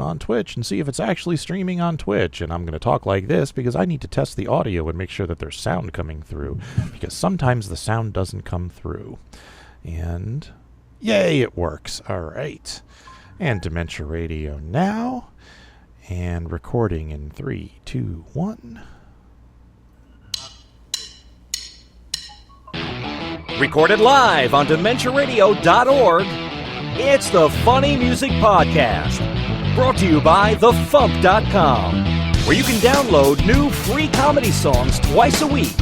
on Twitch and see if it's actually streaming on Twitch. And I'm going to talk like this because I need to test the audio and make sure that there's sound coming through, because sometimes the sound doesn't come through. And yay, it works. All right. And Dementia Radio now. And recording in 3, 2, 1. Recorded live on DementiaRadio.org, it's the Funny Music Podcast, brought to you by thefump.com, where you can download new free comedy songs twice a week.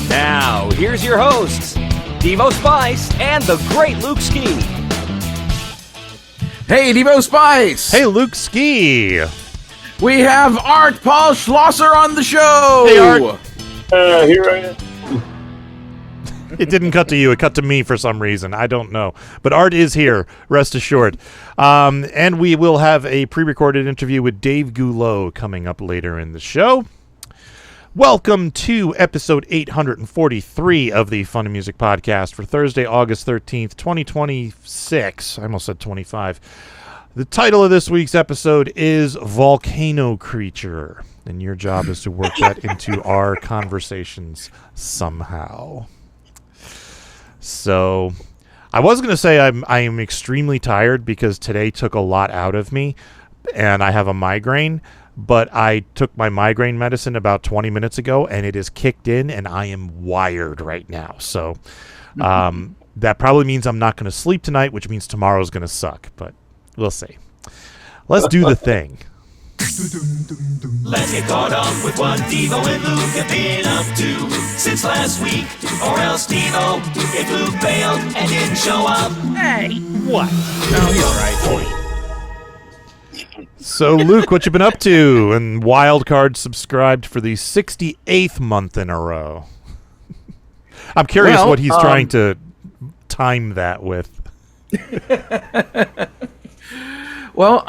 Now, here's your hosts, Devo Spice and the great Luke Ski. Hey, Devo Spice! Hey, Luke Ski! We have Art Paul Schlosser on the show! Hey, Art! Here I am. It didn't cut to you. It cut to me for some reason. I don't know. But Art is here, rest assured. And we will have a pre-recorded interview with Dave Guhlow coming up later in the show. Welcome to episode 843 of the Funny Music Podcast for Thursday, August 13th, 2026. I almost said 25. The title of this week's episode is Volcano Creature. And your job is to work that into our conversations somehow. So, I was going to say I am extremely tired because today took a lot out of me, and I have a migraine, but I took my migraine medicine about 20 minutes ago, and it is kicked in, and I am wired right now. So, that probably means I'm not going to sleep tonight, which means tomorrow's going to suck, but we'll see. Let's do the thing. Let's get caught up with what Devo and Luke have been up to since last week. Or else Devo, if Luke bailed and didn't show up. Hey, what? No, he's right. So, Luke, what you been up to? And Wildcard subscribed for the 68th month in a row. I'm curious what he's trying to time that with. Well,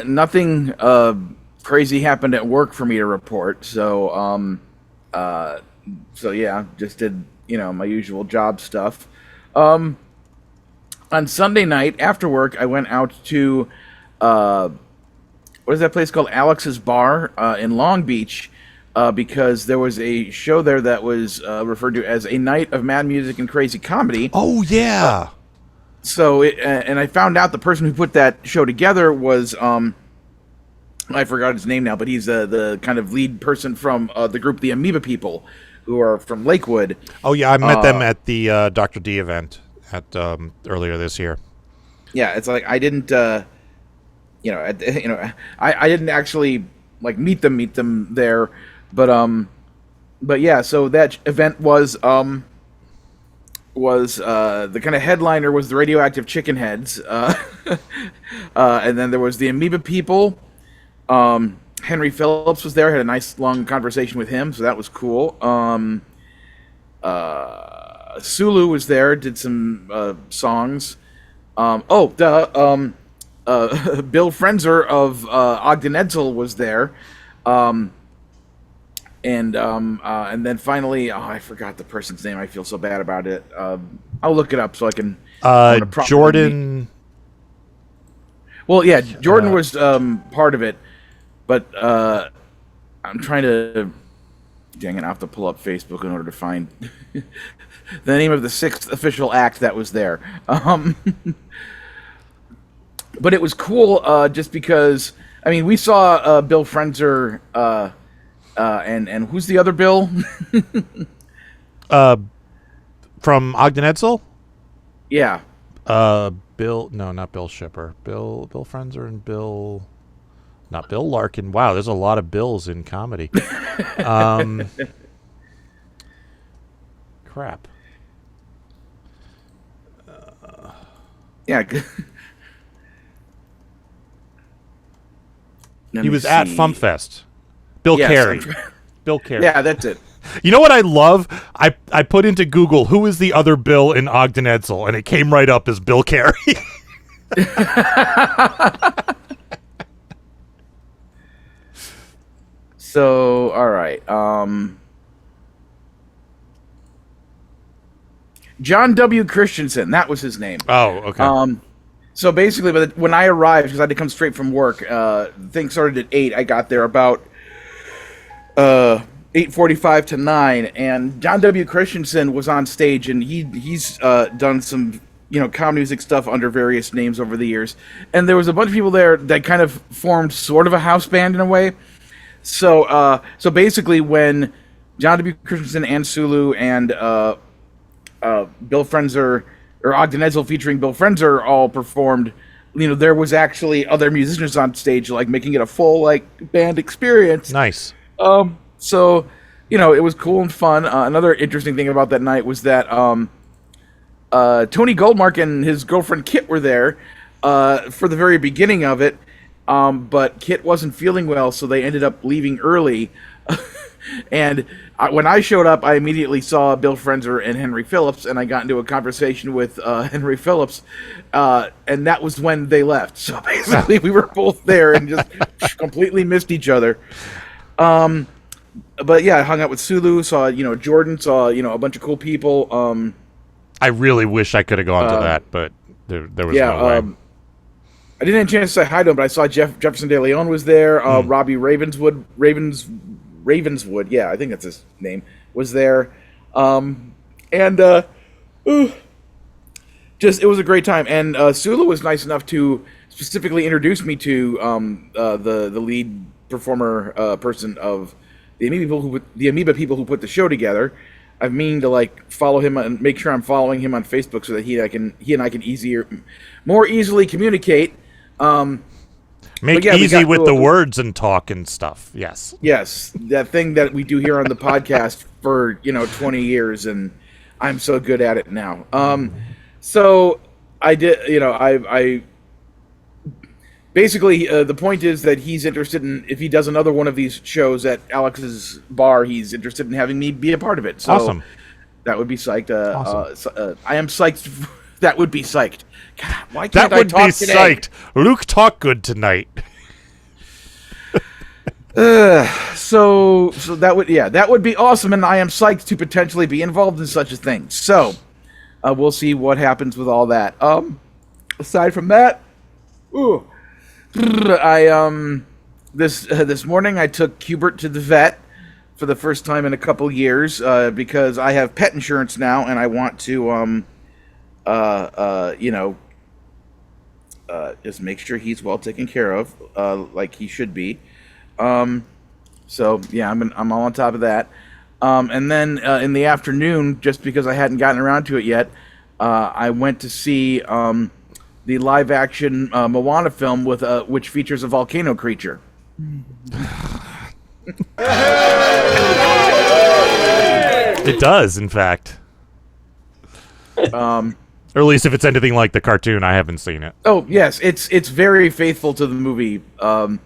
nothing crazy happened at work for me to report, so yeah, just did, my usual job stuff. On Sunday night after work, I went out to what is that place called? Alex's Bar in Long Beach, because there was a show there that was referred to as a night of mad music and crazy comedy. Oh yeah. So, and I found out the person who put that show together was, I forgot his name now, but he's the kind of lead person from the group The Amoeba People, who are from Lakewood. Oh, yeah, I met them at the Dr. D event at earlier this year. Yeah, it's like I didn't, I didn't actually meet them there, but yeah. So that event was the kind of headliner was the Radioactive Chicken Heads, and then there was the Amoeba People. Henry Phillips was there. Had a nice long conversation with him, so that was cool. Sulu was there. Did some songs. Bill Frenzer of Ogden Edsel was there. And then finally, I forgot the person's name. I feel so bad about it. I'll look it up so I can. Jordan. Well, yeah, Jordan was part of it, but I'm trying to. Dang it! I have to pull up Facebook in order to find the name of the 6th official act that was there. But it was cool just because. I mean, we saw Bill Frenzer. And who's the other Bill? From Ogden Edsel? Yeah. Bill, no, not Bill Shipper. Bill Frenzer and not Bill Larkin. Wow, there's a lot of Bills in comedy. Crap. Yeah. He was at FuMPFest. Bill Carey. Bill Carey. Yeah, that's it. You know what I love? I put into Google, who is the other Bill in Ogden Edsel? And it came right up as Bill Carey. So, all right. John W. Christensen, that was his name. Oh, okay. So basically, when I arrived, because I had to come straight from work, things started at 8. I got there about 8:45 to 9, and John W. Christensen was on stage, and he's done some comedy music stuff under various names over the years. And there was a bunch of people there that kind of formed sort of a house band in a way. So basically, when John W. Christensen and Sulu and Bill Frenzer, or Ogden Edsel featuring Bill Frenzer, all performed, there was actually other musicians on stage, like making it a full band experience. Nice. So, it was cool and fun. Another interesting thing about that night was that Tony Goldmark and his girlfriend Kit were there for the very beginning of it, but Kit wasn't feeling well, so they ended up leaving early. And when I showed up, I immediately saw Bill Frenzer and Henry Phillips, and I got into a conversation with Henry Phillips, and that was when they left. So basically, we were both there and just completely missed each other. But yeah, I hung out with Sulu, saw Jordan, saw a bunch of cool people. I really wish I could have gone to that, but there was no way. I didn't have a chance to say hi to him, but I saw Jefferson De Leon was there. Robbie Ravenswood, yeah, I think that's his name, was there. It was a great time. And Sulu was nice enough to specifically introduce me to the lead performer person of the Amoeba people who put the show together. I've meaning to follow him and make sure I'm following him on Facebook so that he and I can more easily communicate. Make easy with the words and talk and stuff. Yes. Yes, that thing that we do here on the podcast for 20 years, and I'm so good at it now. So I did. I basically the point is that he's interested in, if he does another one of these shows at Alex's bar, he's interested in having me be a part of it. So awesome. That would be psyched. Awesome. I am psyched. That would be psyched. God, why can't that would I talk be today? Psyched. Luke talked good tonight. So that would be awesome, and I am psyched to potentially be involved in such a thing. So we'll see what happens with all that. Aside from that, this morning I took Hubert to the vet for the first time in a couple years because I have pet insurance now, and I want to just make sure he's well taken care of, like he should be. So yeah, I'm all on top of that. And then in the afternoon, just because I hadn't gotten around to it yet, I went to see the live-action Moana film which features a volcano creature. It does, in fact. Or at least if it's anything like the cartoon, I haven't seen it. Oh yes, it's very faithful to the movie, and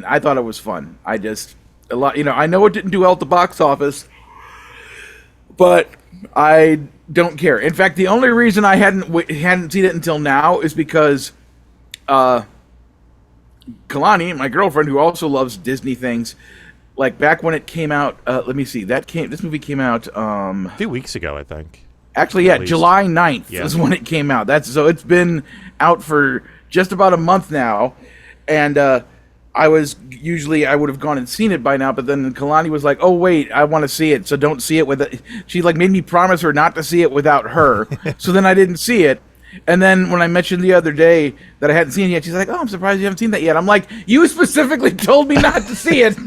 I thought it was fun. I know it didn't do well at the box office, but I don't care. In fact, the only reason I hadn't seen it until now is because Kalani, my girlfriend, who also loves Disney things, back when it came out. Let me see. This movie came out a few weeks ago, I think. Actually, yeah, July 9th is when it came out. So it's been out for just about a month now, and I would have gone and seen it by now, but then Kalani was like, "Oh wait, I want to see it, so don't see it with it." She made me promise her not to see it without her. So then I didn't see it. And then when I mentioned the other day that I hadn't seen it yet, she's like, "Oh, I'm surprised you haven't seen that yet." I'm like, "You specifically told me not to see it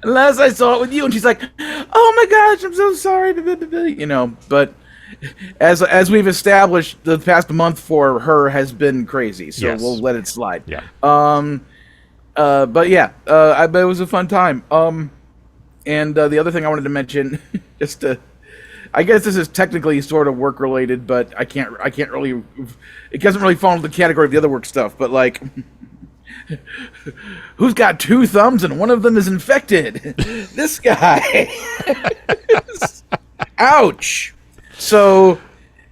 unless I saw it with you." And she's like, "Oh my gosh, I'm so sorry." But as we've established, the past month for her has been crazy, so yes. We'll let it slide. Yeah. But yeah, it was a fun time. And the other thing I wanted to mention, I guess this is technically sort of work related, but I can't really, it doesn't really fall into the category of the other work stuff, but who's got 2 thumbs and one of them is infected? This guy. Ouch. So,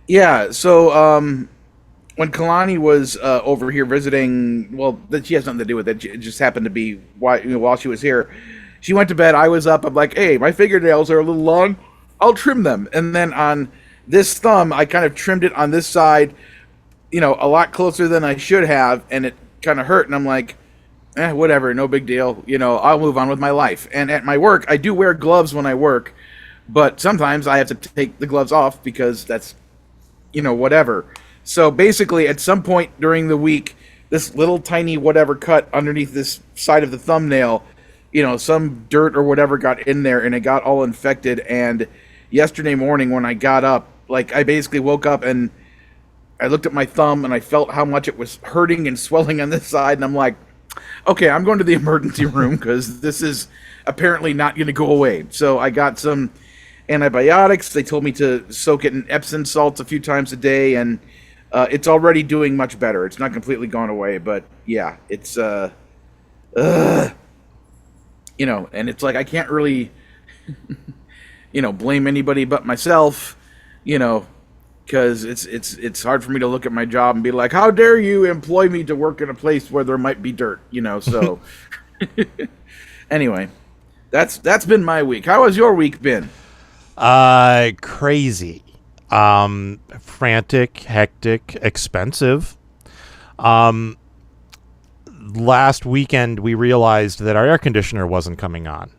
yeah, when Kalani was over here visiting, well, she has nothing to do with it. It just happened to be while she was here. She went to bed. I was up. I'm like, hey, my fingernails are a little long. I'll trim them. And then on this thumb, I kind of trimmed it on this side, a lot closer than I should have, and it kind of hurt, and I'm like, whatever, no big deal. I'll move on with my life. And at my work, I do wear gloves when I work, but sometimes I have to take the gloves off because that's, whatever. So basically, at some point during the week, this little tiny whatever cut underneath this side of the thumbnail, some dirt or whatever got in there, and it got all infected. And yesterday morning when I got up, I basically woke up and I looked at my thumb and I felt how much it was hurting and swelling on this side, and I'm like, okay, I'm going to the emergency room because this is apparently not going to go away. So I got some antibiotics. They told me to soak it in Epsom salts a few times a day, and it's already doing much better. It's not completely gone away, but yeah, it's and it's like I can't really blame anybody but myself, because it's hard for me to look at my job and be like, how dare you employ me to work in a place where there might be dirt, so anyway, that's been my week. How has your week been? Crazy. Frantic, hectic, expensive. Last weekend we realized that our air conditioner wasn't coming on.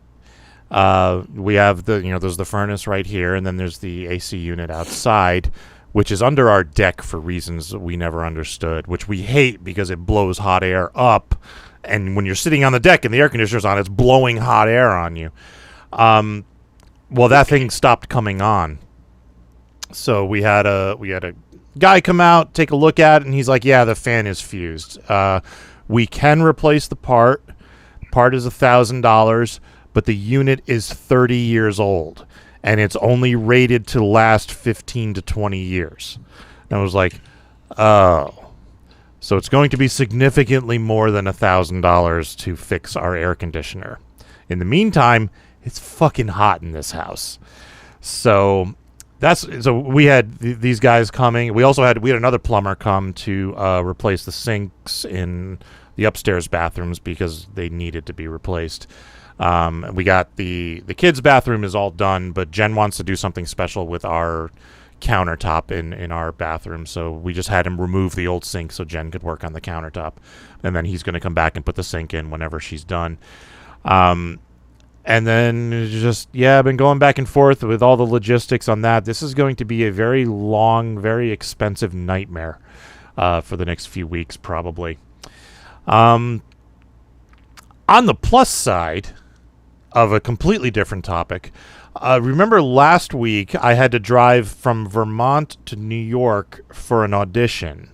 We have there's the furnace right here, and then there's the AC unit outside, which is under our deck for reasons we never understood, which we hate because it blows hot air up, and when you're sitting on the deck and the air conditioner's on, it's blowing hot air on you. Well, that thing stopped coming on. So we had a guy come out, take a look at it, and he's like, yeah, the fan is fused. We can replace the part. The part is $1,000, but the unit is 30 years old, and it's only rated to last 15 to 20 years. And I was like, oh. So it's going to be significantly more than $1,000 to fix our air conditioner. In the meantime, it's fucking hot in this house. So we had these guys coming. We had another plumber come to replace the sinks in the upstairs bathrooms because they needed to be replaced. We got the kids' bathroom is all done, but Jen wants to do something special with our countertop in our bathroom, so we just had him remove the old sink so Jen could work on the countertop, and then he's going to come back and put the sink in whenever she's done. And then I've been going back and forth with all the logistics on that. This is going to be a very long, very expensive nightmare for the next few weeks, probably. On the plus side of a completely different topic, remember last week I had to drive from Vermont to New York for an audition.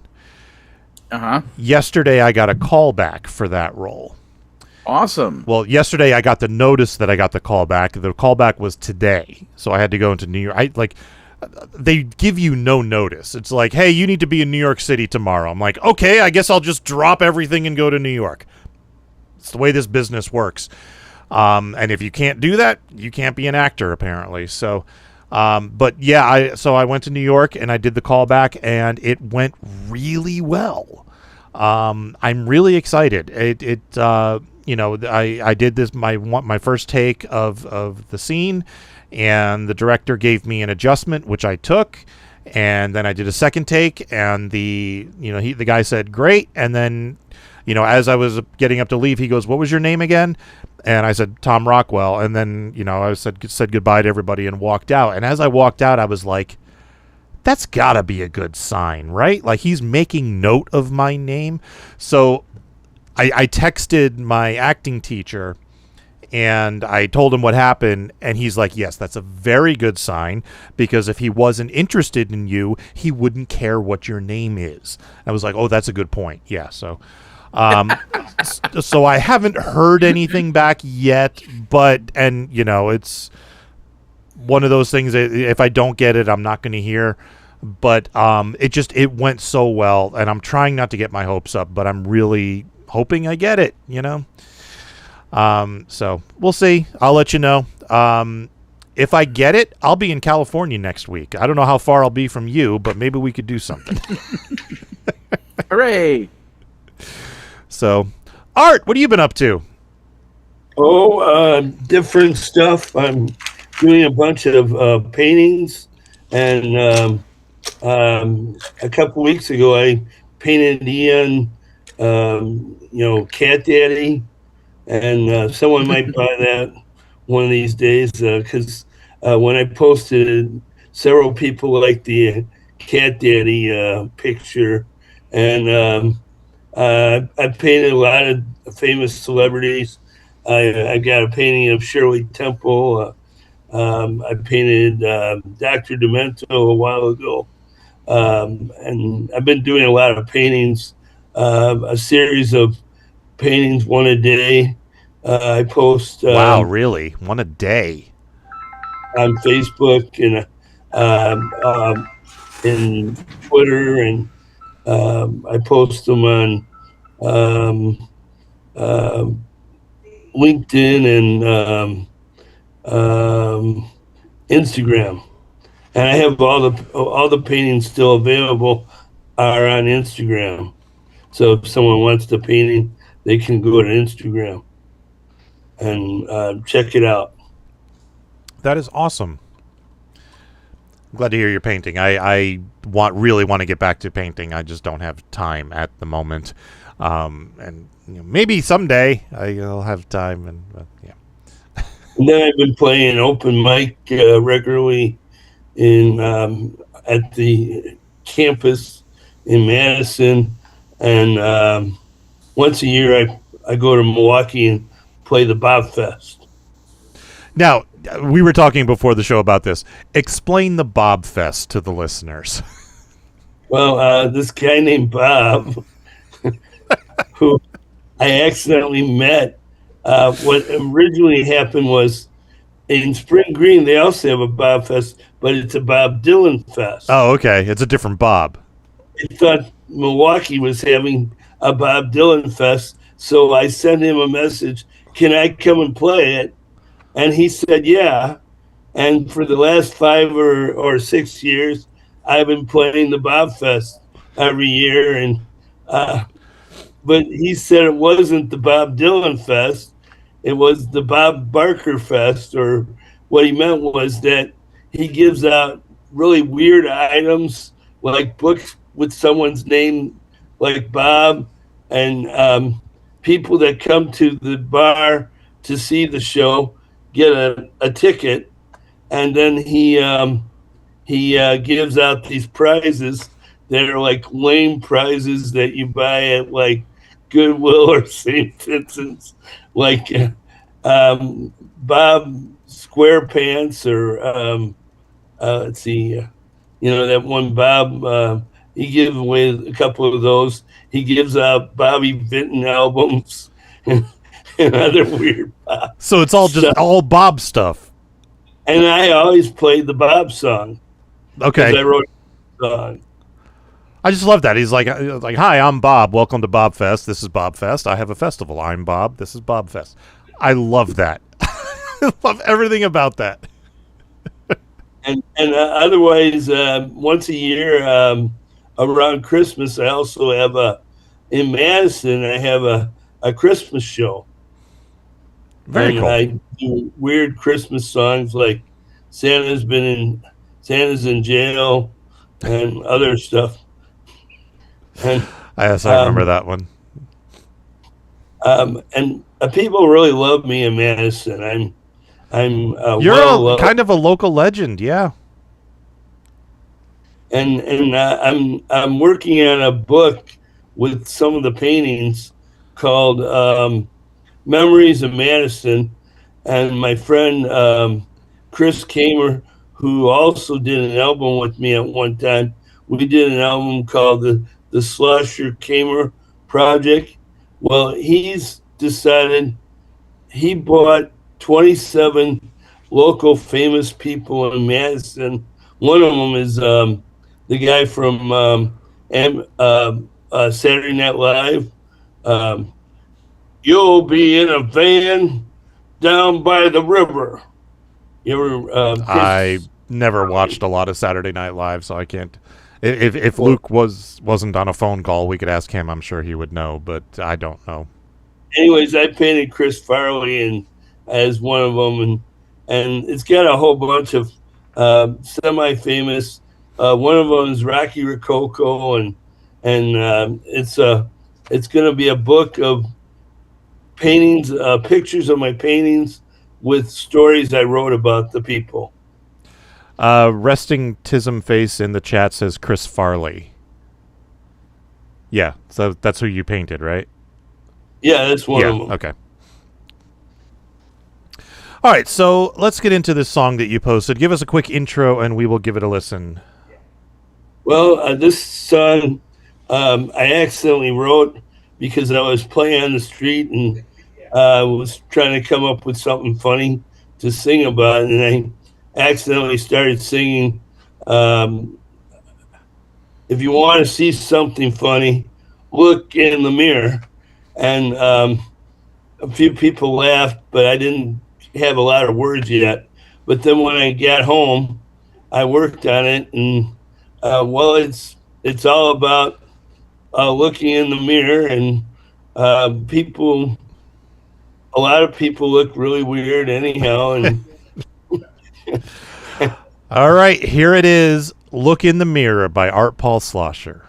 Uh-huh. Yesterday I got a callback for that role. Awesome. Well, yesterday I got the notice that I got the callback. The callback was today, so I had to go into New York. They give you no notice. It's like, hey, you need to be in New York City tomorrow. I'm like, okay, I guess I'll just drop everything and go to New York. It's the way this business works. And if you can't do that, you can't be an actor, apparently. So, but yeah, I went to New York and I did the callback, and it went really well. I'm really excited. I did this my first take of the scene, and the director gave me an adjustment, which I took, and then I did a second take, and the guy said great, and then as I was getting up to leave, he goes, "What was your name again?" And I said, "Tom Rockwell," and then I said goodbye to everybody and walked out. And as I walked out, I was like, that's gotta be a good sign, right? Like, he's making note of my name. So I texted my acting teacher and I told him what happened, and he's like, yes, that's a very good sign, because if he wasn't interested in you, he wouldn't care what your name is. I was like, oh, that's a good point. Yeah, so so I haven't heard anything back yet, but it's one of those things that if I don't get it, I'm not going to hear. But it went so well, and I'm trying not to get my hopes up, but I'm really hoping I get it, So we'll see. I'll let you know. If I get it, I'll be in California next week. I don't know how far I'll be from you, but maybe we could do something. Hooray! So, Art, what have you been up to? Different stuff. I'm doing a bunch of paintings and A couple weeks ago, I painted Ian, Cat Daddy, and someone might buy that one of these days because when I posted it, several people liked the Cat Daddy picture, and I painted a lot of famous celebrities. I got a painting of Shirley Temple. I painted Dr. Demento a while ago. And I've been doing a lot of paintings, a series of paintings, one a day. I post Wow, really? One a day? on Facebook and in Twitter, and I post them on uh, LinkedIn and Instagram. And I have all the paintings still available are on Instagram. So if someone wants the painting, they can go to Instagram and check it out. That is awesome. I'm glad to hear you're painting. I really want to get back to painting. I just don't have time at the moment. And maybe someday I'll have time. And yeah. And then I've been playing open mic regularly in at the campus in Madison, and once a year I go to Milwaukee and play the Bob Fest. Now, we were talking before the show about this. Explain the Bob Fest to the listeners. Well, this guy named Bob, who I accidentally met, what originally happened was in Spring Green, they also have a Bob Fest, but it's a Bob Dylan Fest. Oh, okay. It's a different Bob. I thought Milwaukee was having a Bob Dylan Fest, so I sent him a message, can I come and play it? And he said, yeah. And for the last 5 or 6 years, I've been playing the Bob Fest every year. And but he said it wasn't the Bob Dylan Fest. It was the Bob Barker Fest, or what he meant was that he gives out really weird items, like books with someone's name, like Bob, and people that come to the bar to see the show get a ticket, and then he gives out these prizes that are like lame prizes that you buy at like Goodwill or St. Vincent's, like Bob SquarePants, or let's see, that one Bob. He gives away a couple of those. He gives out Bobby Vinton albums and other weird Bob. So it's all just all Bob stuff. And I always played the Bob song. Okay. I wrote the song. I just love that. He's like, hi, I'm Bob. Welcome to Bob Fest. This is Bob Fest. I have a festival. I'm Bob. This is Bob Fest. I love that. I love everything about that. And otherwise, once a year around Christmas, I also have in Madison, I have a Christmas show. Very cool. I do weird Christmas songs like Santa's in jail and other stuff. And Yes, I remember that one. And people really love me in Madison. You're kind of a local legend, yeah. And I'm working on a book with some of the paintings called Memories of Madison, and my friend Chris Kamer, who also did an album with me at one time. We did an album called the Schlosser Kamer Project. Well, he's decided he bought 27 local famous people in Madison. One of them is the guy from Saturday Night Live. You'll be in a van down by the river. You ever? I never watched a lot of Saturday Night Live, so I can't. If Luke wasn't on a phone call, we could ask him. I'm sure he would know, but I don't know. Anyways, I painted Chris Farley as one of them, and it's got a whole bunch of semi-famous One of them is Rocky Rococo, and it's going to be a book of paintings, pictures of my paintings with stories I wrote about the people. Resting Tism Face in the chat says Chris Farley. Yeah, so that's who you painted, right? Yeah, that's one of them. Okay. All right, so let's get into this song that you posted. Give us a quick intro, and we will give it a listen. Well, this song I accidentally wrote because I was playing on the street and was trying to come up with something funny to sing about, and I accidentally started singing, if you want to see something funny, look in the mirror. And a few people laughed, but I didn't have a lot of words yet. But then when I got home, I worked on it, and it's all about looking in the mirror, and a lot of people look really weird anyhow. And all right, here it is. Look in the Mirror by Art Paul Schlosser.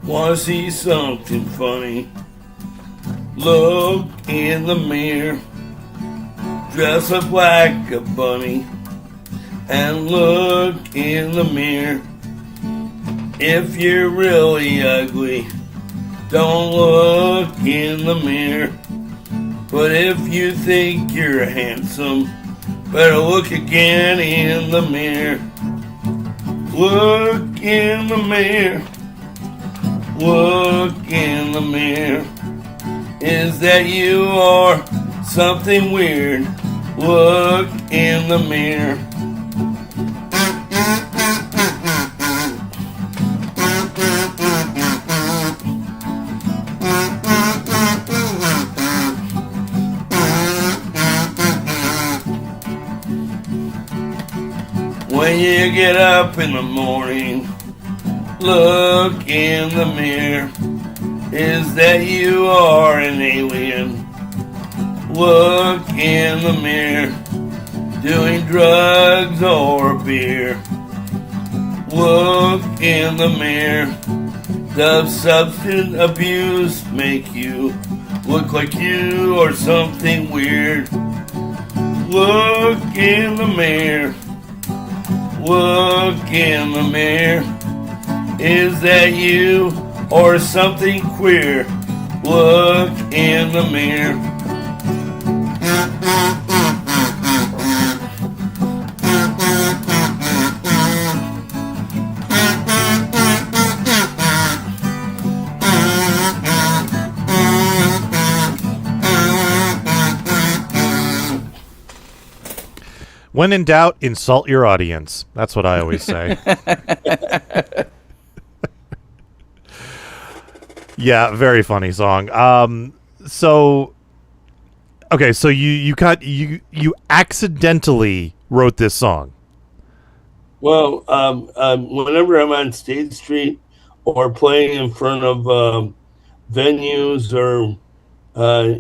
Want to see something funny? Look in the mirror. Dress up like a bunny and look in the mirror. If you're really ugly, don't look in the mirror. But if you think you're handsome, better look again in the mirror. Look in the mirror. Look in the mirror. Is that you or something weird? Look in the mirror. When you get up in the morning, look in the mirror. Is that you are an alien? Look in the mirror. Doing drugs or beer? Look in the mirror. Does substance abuse make you look like you or something weird? Look in the mirror. Look in the mirror. Is that you or something queer? Look in the mirror. When in doubt, insult your audience. That's what I always say. Yeah, very funny song. So you accidentally wrote this song. Well, whenever I'm on State Street or playing in front of venues or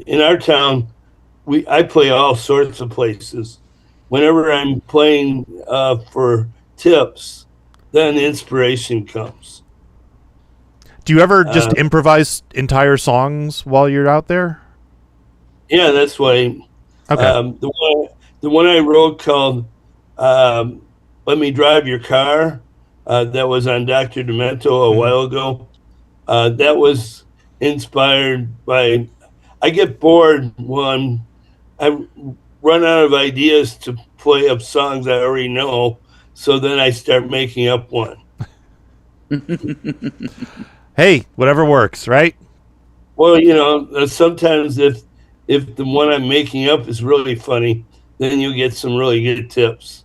in our town, I play all sorts of places. Whenever I'm playing for tips, then inspiration comes. Do you ever just improvise entire songs while you're out there? Yeah, that's why. Okay. The one I wrote called "Let Me Drive Your Car," that was on Dr. Demento a while ago. That was inspired by. I get bored when I run out of ideas to play up songs I already know, so then I start making up one. Hey, whatever works, right? Well, sometimes if the one I'm making up is really funny, then you get some really good tips.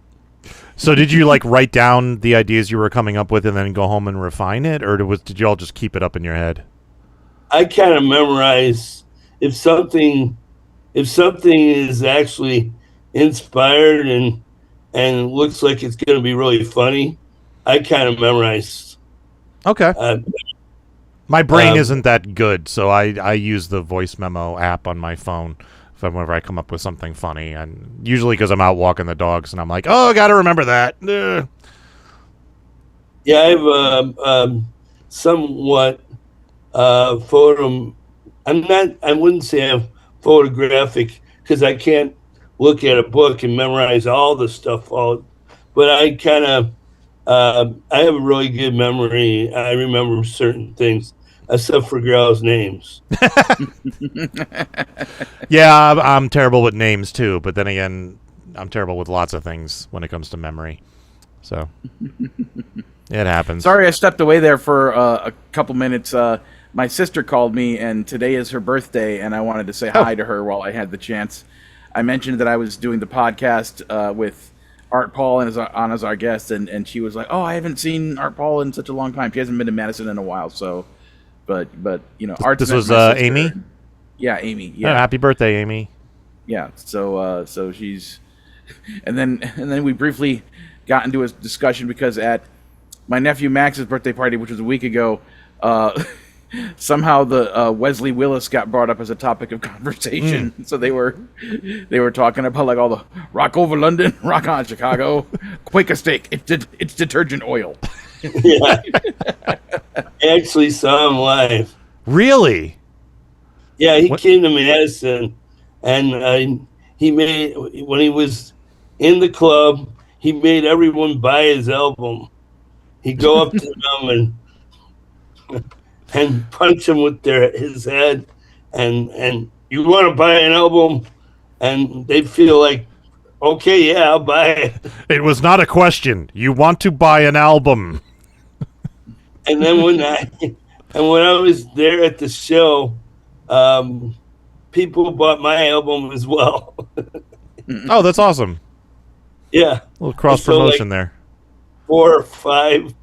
So did you write down the ideas you were coming up with and then go home and refine it, or did you all just keep it up in your head? I kind of memorize if something is actually inspired and looks like it's going to be really funny. I kind of memorize. Okay. My brain isn't that good, so I use the voice memo app on my phone whenever I come up with something funny, and usually because I'm out walking the dogs, and I'm like, oh, I got to remember that. Yeah, I have somewhat photo. I wouldn't say I'm photographic because I can't look at a book and memorize all the stuff. But I kind of, I have a really good memory. I remember certain things, except for girls' names. Yeah, I'm terrible with names too, but then again, I'm terrible with lots of things when it comes to memory. So it happens. Sorry, I stepped away there for a couple minutes. My sister called me, and today is her birthday, and I wanted to say hi to her while I had the chance. I mentioned that I was doing the podcast with Art Paul as our guest, and she was like, "Oh, I haven't seen Art Paul in such a long time. She hasn't been to Madison in a while." So, but you know, Art. This was Amy. Yeah, Amy. Yeah, happy birthday, Amy. Yeah. So she's, and then we briefly got into a discussion because at my nephew Max's birthday party, which was a week ago, somehow the Wesley Willis got brought up as a topic of conversation. So they were talking about like all the rock over London, rock on Chicago, Quaker steak. It's detergent oil. Yeah, I actually saw him live. Really? Yeah, he came to Madison, and he made, when he was in the club, he made everyone buy his album. He'd go up to them and punch him with his head, and you want to buy an album, and they feel like, okay, yeah, I'll buy it. It was not a question. You want to buy an album. And then when I was there at the show, people bought my album as well. Oh, that's awesome. Yeah. A little cross promotion there. 4 or 5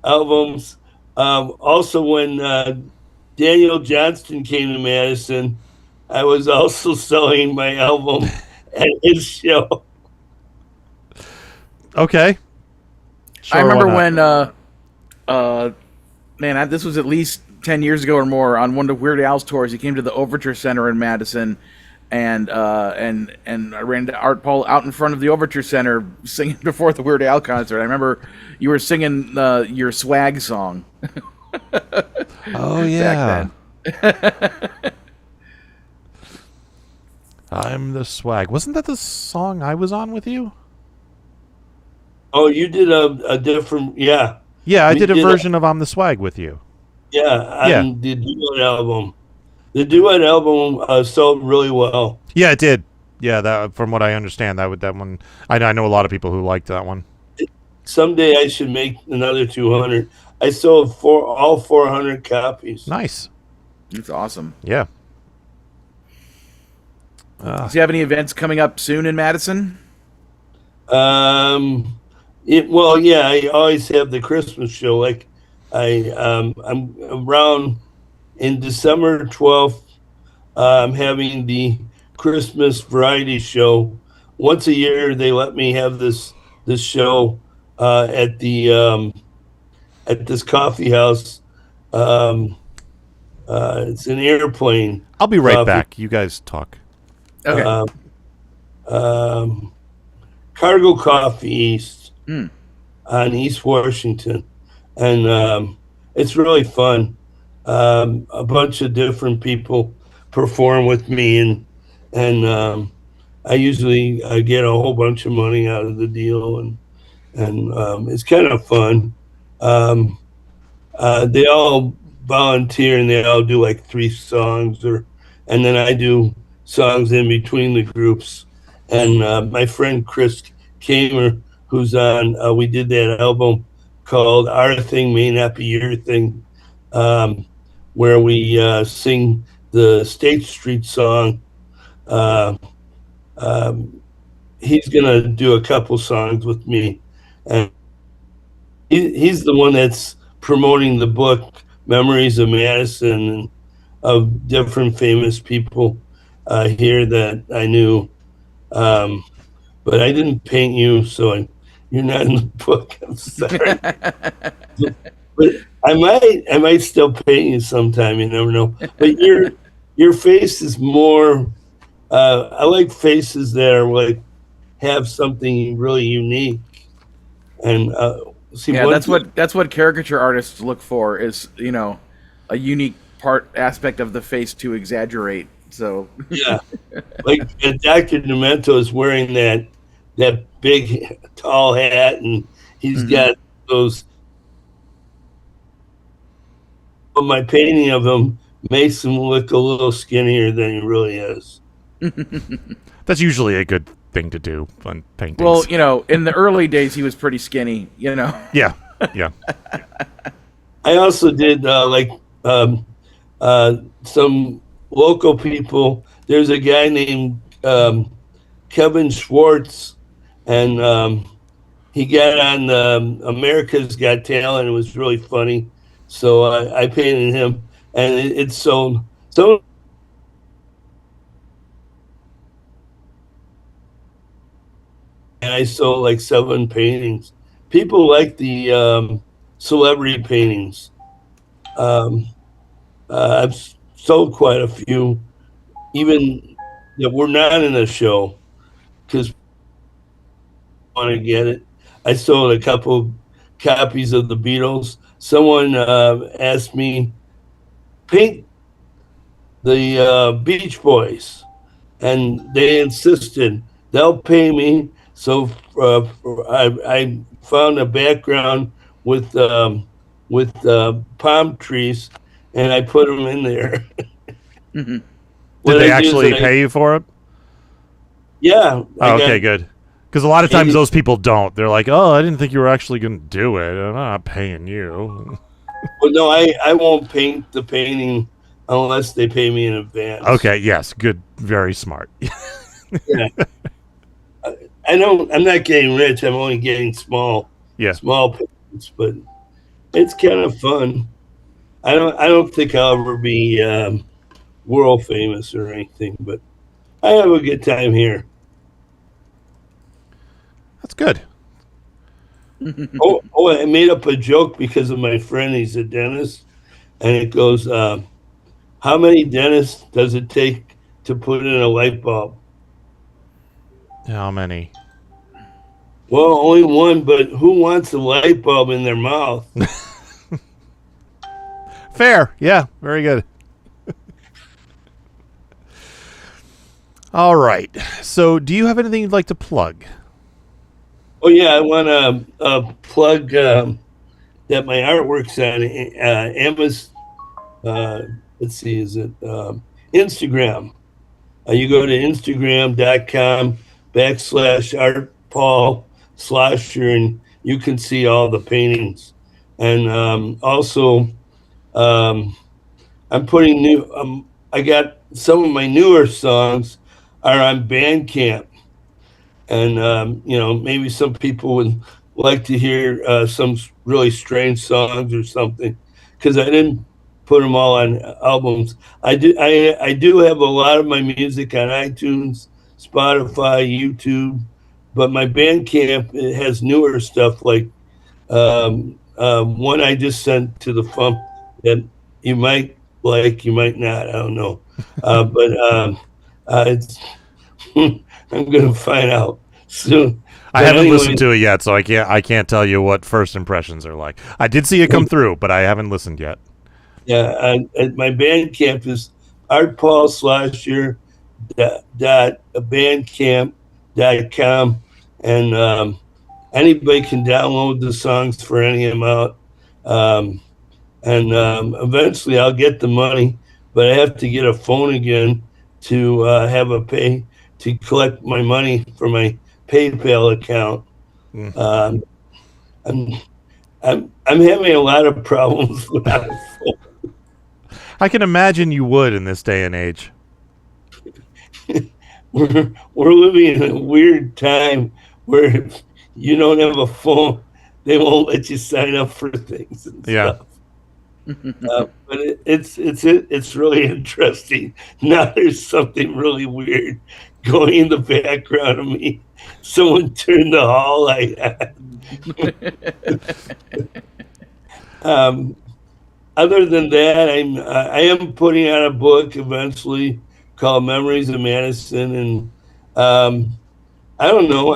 albums. Also, when Daniel Johnston came to Madison, I was also selling my album at his show. Okay. Sure, I remember when, this was at least 10 years ago or more, on one of Weird Al's tours. He came to the Overture Center in Madison, and I ran to Art Paul out in front of the Overture Center singing before the Weird Al concert. I remember you were singing your swag song. Oh yeah. Back then. I'm the swag. Wasn't that the song I was on with you? Oh, you did a different, yeah. Yeah, I did a version of I'm the Swag with you. Yeah, on the duet album. The duet album sold really well. Yeah, it did. Yeah, that, from what I understand, that one. I know a lot of people who liked that one. Someday I should make another 200. I sold all 400 copies. Nice. That's awesome. Yeah. Do you have any events coming up soon in Madison? I always have the Christmas show. Like I'm around in December 12th. I'm having the Christmas variety show. Once a year, they let me have this show at this coffee house. It's an Airplane. I'll be right back. You guys talk. Okay. Cargo Coffee East on East Washington, and it's really fun. A bunch of different people perform with me, and I usually get a whole bunch of money out of the deal, and it's kind of fun. They all volunteer, and they all do like 3 songs, and then I do songs in between the groups. And my friend Chris Kamer, who's on, we did that album called Our Thing May Not Be Your Thing, where we sing the State Street song. He's going to do a couple songs with me. And he's the one that's promoting the book, Memories of Madison, and of different famous people here that I knew. But I didn't paint you, so you're not in the book. I'm sorry. But I might still paint you sometime. You never know. But your face is more I like faces that are like have something really unique. And that's what caricature artists look for, is, you know, a unique aspect of the face to exaggerate. So yeah, like Dr. Demento is wearing that big tall hat, and he's got those. But my painting of him makes him look a little skinnier than he really is. That's usually a good thing to do on paintings. Well, you know, in the early days he was pretty skinny, you know. Yeah. I also did some local people. There's a guy named Kevin Schwartz, and he got on America's Got Talent. It was really funny, so I painted him, and it sold. So and I sold like 7 paintings. People like the celebrity paintings. I've sold quite a few, even that were not in the show, because I want to get it. I sold a couple copies of the Beatles. Someone asked me, paint the Beach Boys, and they insisted they'll pay me. So I found a background with palm trees, and I put them in there. Did they actually pay you for it? Yeah. Oh, okay, good. Because a lot of times those people don't. They're like, "Oh, I didn't think you were actually going to do it. I'm not paying you." Well, no, I won't paint the painting unless they pay me in advance. Okay. Yes. Good. Very smart. Yeah. I'm not getting rich. I'm only getting small payments, but it's kind of fun. I don't think I'll ever be world famous or anything, but I have a good time here. That's good. I made up a joke because of my friend. He's a dentist, and it goes, how many dentists does it take to put in a light bulb? How many? Well, only one, but who wants a light bulb in their mouth? Fair. Yeah, very good. All right. So, do you have anything you'd like to plug? Oh, yeah, I want to plug that my artwork's on Amazon. Let's see, is it Instagram? You go to Instagram.com/Art Paul Schlosser, and you can see all the paintings. And also, I'm putting new. I got some of my newer songs are on Bandcamp, and maybe some people would like to hear some really strange songs or something, because I didn't put them all on albums. I do have a lot of my music on iTunes, Spotify, YouTube, but my Bandcamp, it has newer stuff, like one I just sent to the FuMP that you might like, you might not, I don't know. But it's I'm gonna find out soon. I haven't listened to it yet, so I can't tell you what first impressions are like. I did see it come through, but I haven't listened yet. Yeah, my Bandcamp is artpaulschlosser.bandcamp.com, and anybody can download the songs for any amount. And eventually I'll get the money, but I have to get a phone again to have a pay to collect my money for my PayPal account. I'm having a lot of problems without a phone. I can imagine you would in this day and age. We're living in a weird time where if you don't have a phone, they won't let you sign up for things and stuff. But it's really interesting. Now there's something really weird going in the background of me. Someone turned the hall light on. Other than that, I am putting out a book eventually called Memories of Madison, and I don't know.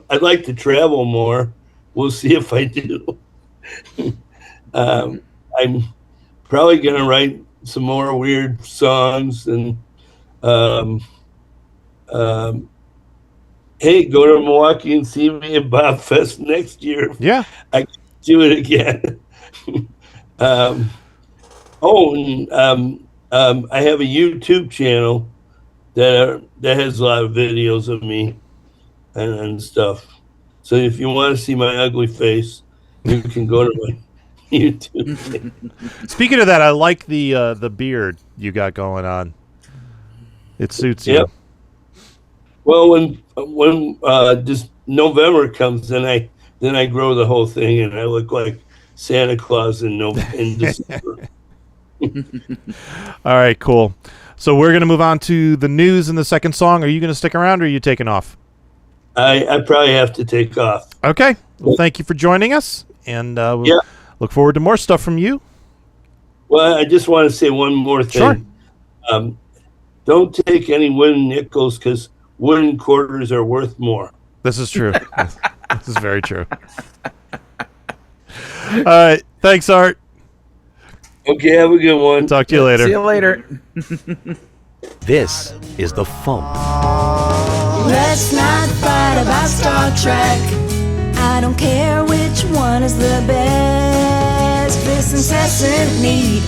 I'd like to travel more. We'll see if I do. I'm probably gonna write some more weird songs, and hey, go to Milwaukee and see me at Bob Fest next year. Yeah, I can do it again. I have a YouTube channel that has a lot of videos of me and stuff. So if you want to see my ugly face, you can go to my YouTube. Speaking of that, I like the beard you got going on. It suits you. Yep. Well, when just November comes, then I grow the whole thing, and I look like Santa Claus in December. All right, cool. So we're going to move on to the news in the second song. Are you going to stick around, or are you taking off? I probably have to take off. Okay. Well, thank you for joining us, and we'll look forward to more stuff from you. Well, I just want to say one more thing. Sure. Don't take any wooden nickels, because wooden quarters are worth more. This is true. This is very true. All right. Thanks, Art. Okay, have a good one. Talk to you later. See you later. This is the FuMP. Let's not fight about Star Trek. I don't care which one is the best. This incessant need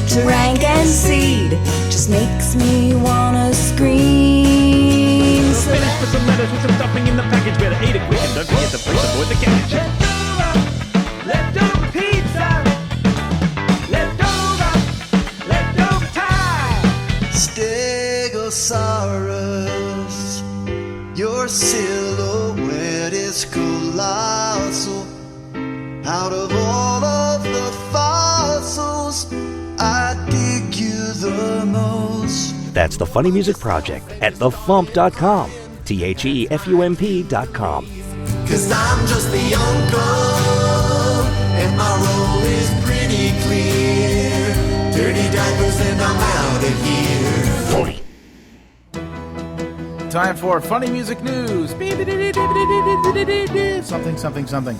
to rank and seed just makes me wanna scream. Finish with some letters with some stuffing in the package. Better eat it quick and don't forget to place aboard the cabbage. Leftover pizza. Leftover time. Stegosaurus, your silhouette is colossal. Out of all of the fossils, I dig you the most. That's the Funny Music Project at thefump.com. THEFUMP.com. 'Cause I'm just the uncle, and my role is pretty clear. Dirty diapers and I'm out of here. 40. Time for funny music news. Something, something, something.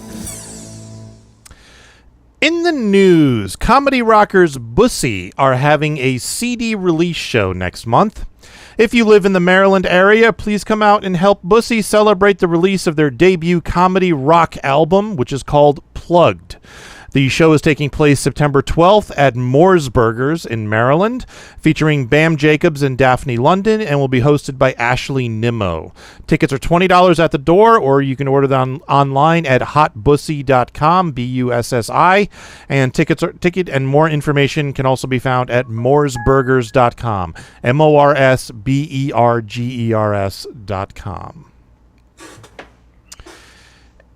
In the news, comedy rockers BUSSI are having a CD release show next month. If you live in the Maryland area, please come out and help BUSSI celebrate the release of their debut comedy rock album, which is called Plugged. The show is taking place September 12th at Moore's Burgers in Maryland, featuring Bam Jacobs and Daphne London, and will be hosted by Ashley Nimmo. Tickets are $20 at the door, or you can order them online at hotbussi.com, BUSSI, and ticket and more information can also be found at mooresburgers.com, MORSBERGERS.com.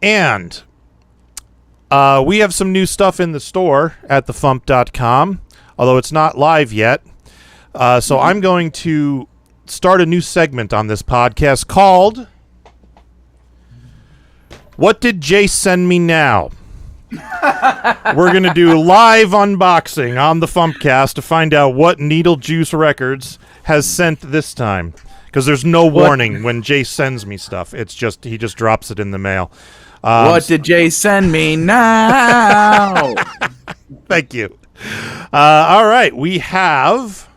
And we have some new stuff in the store at thefump.com, although it's not live yet. So I'm going to start a new segment on this podcast called What Did Jay Send Me Now? We're going to do live unboxing on the FuMPcast to find out what Needle Juice Records has sent this time. Because there's no warning when Jay sends me stuff. It's just he just drops it in the mail. What did Jay send me now? Thank you. All right, we have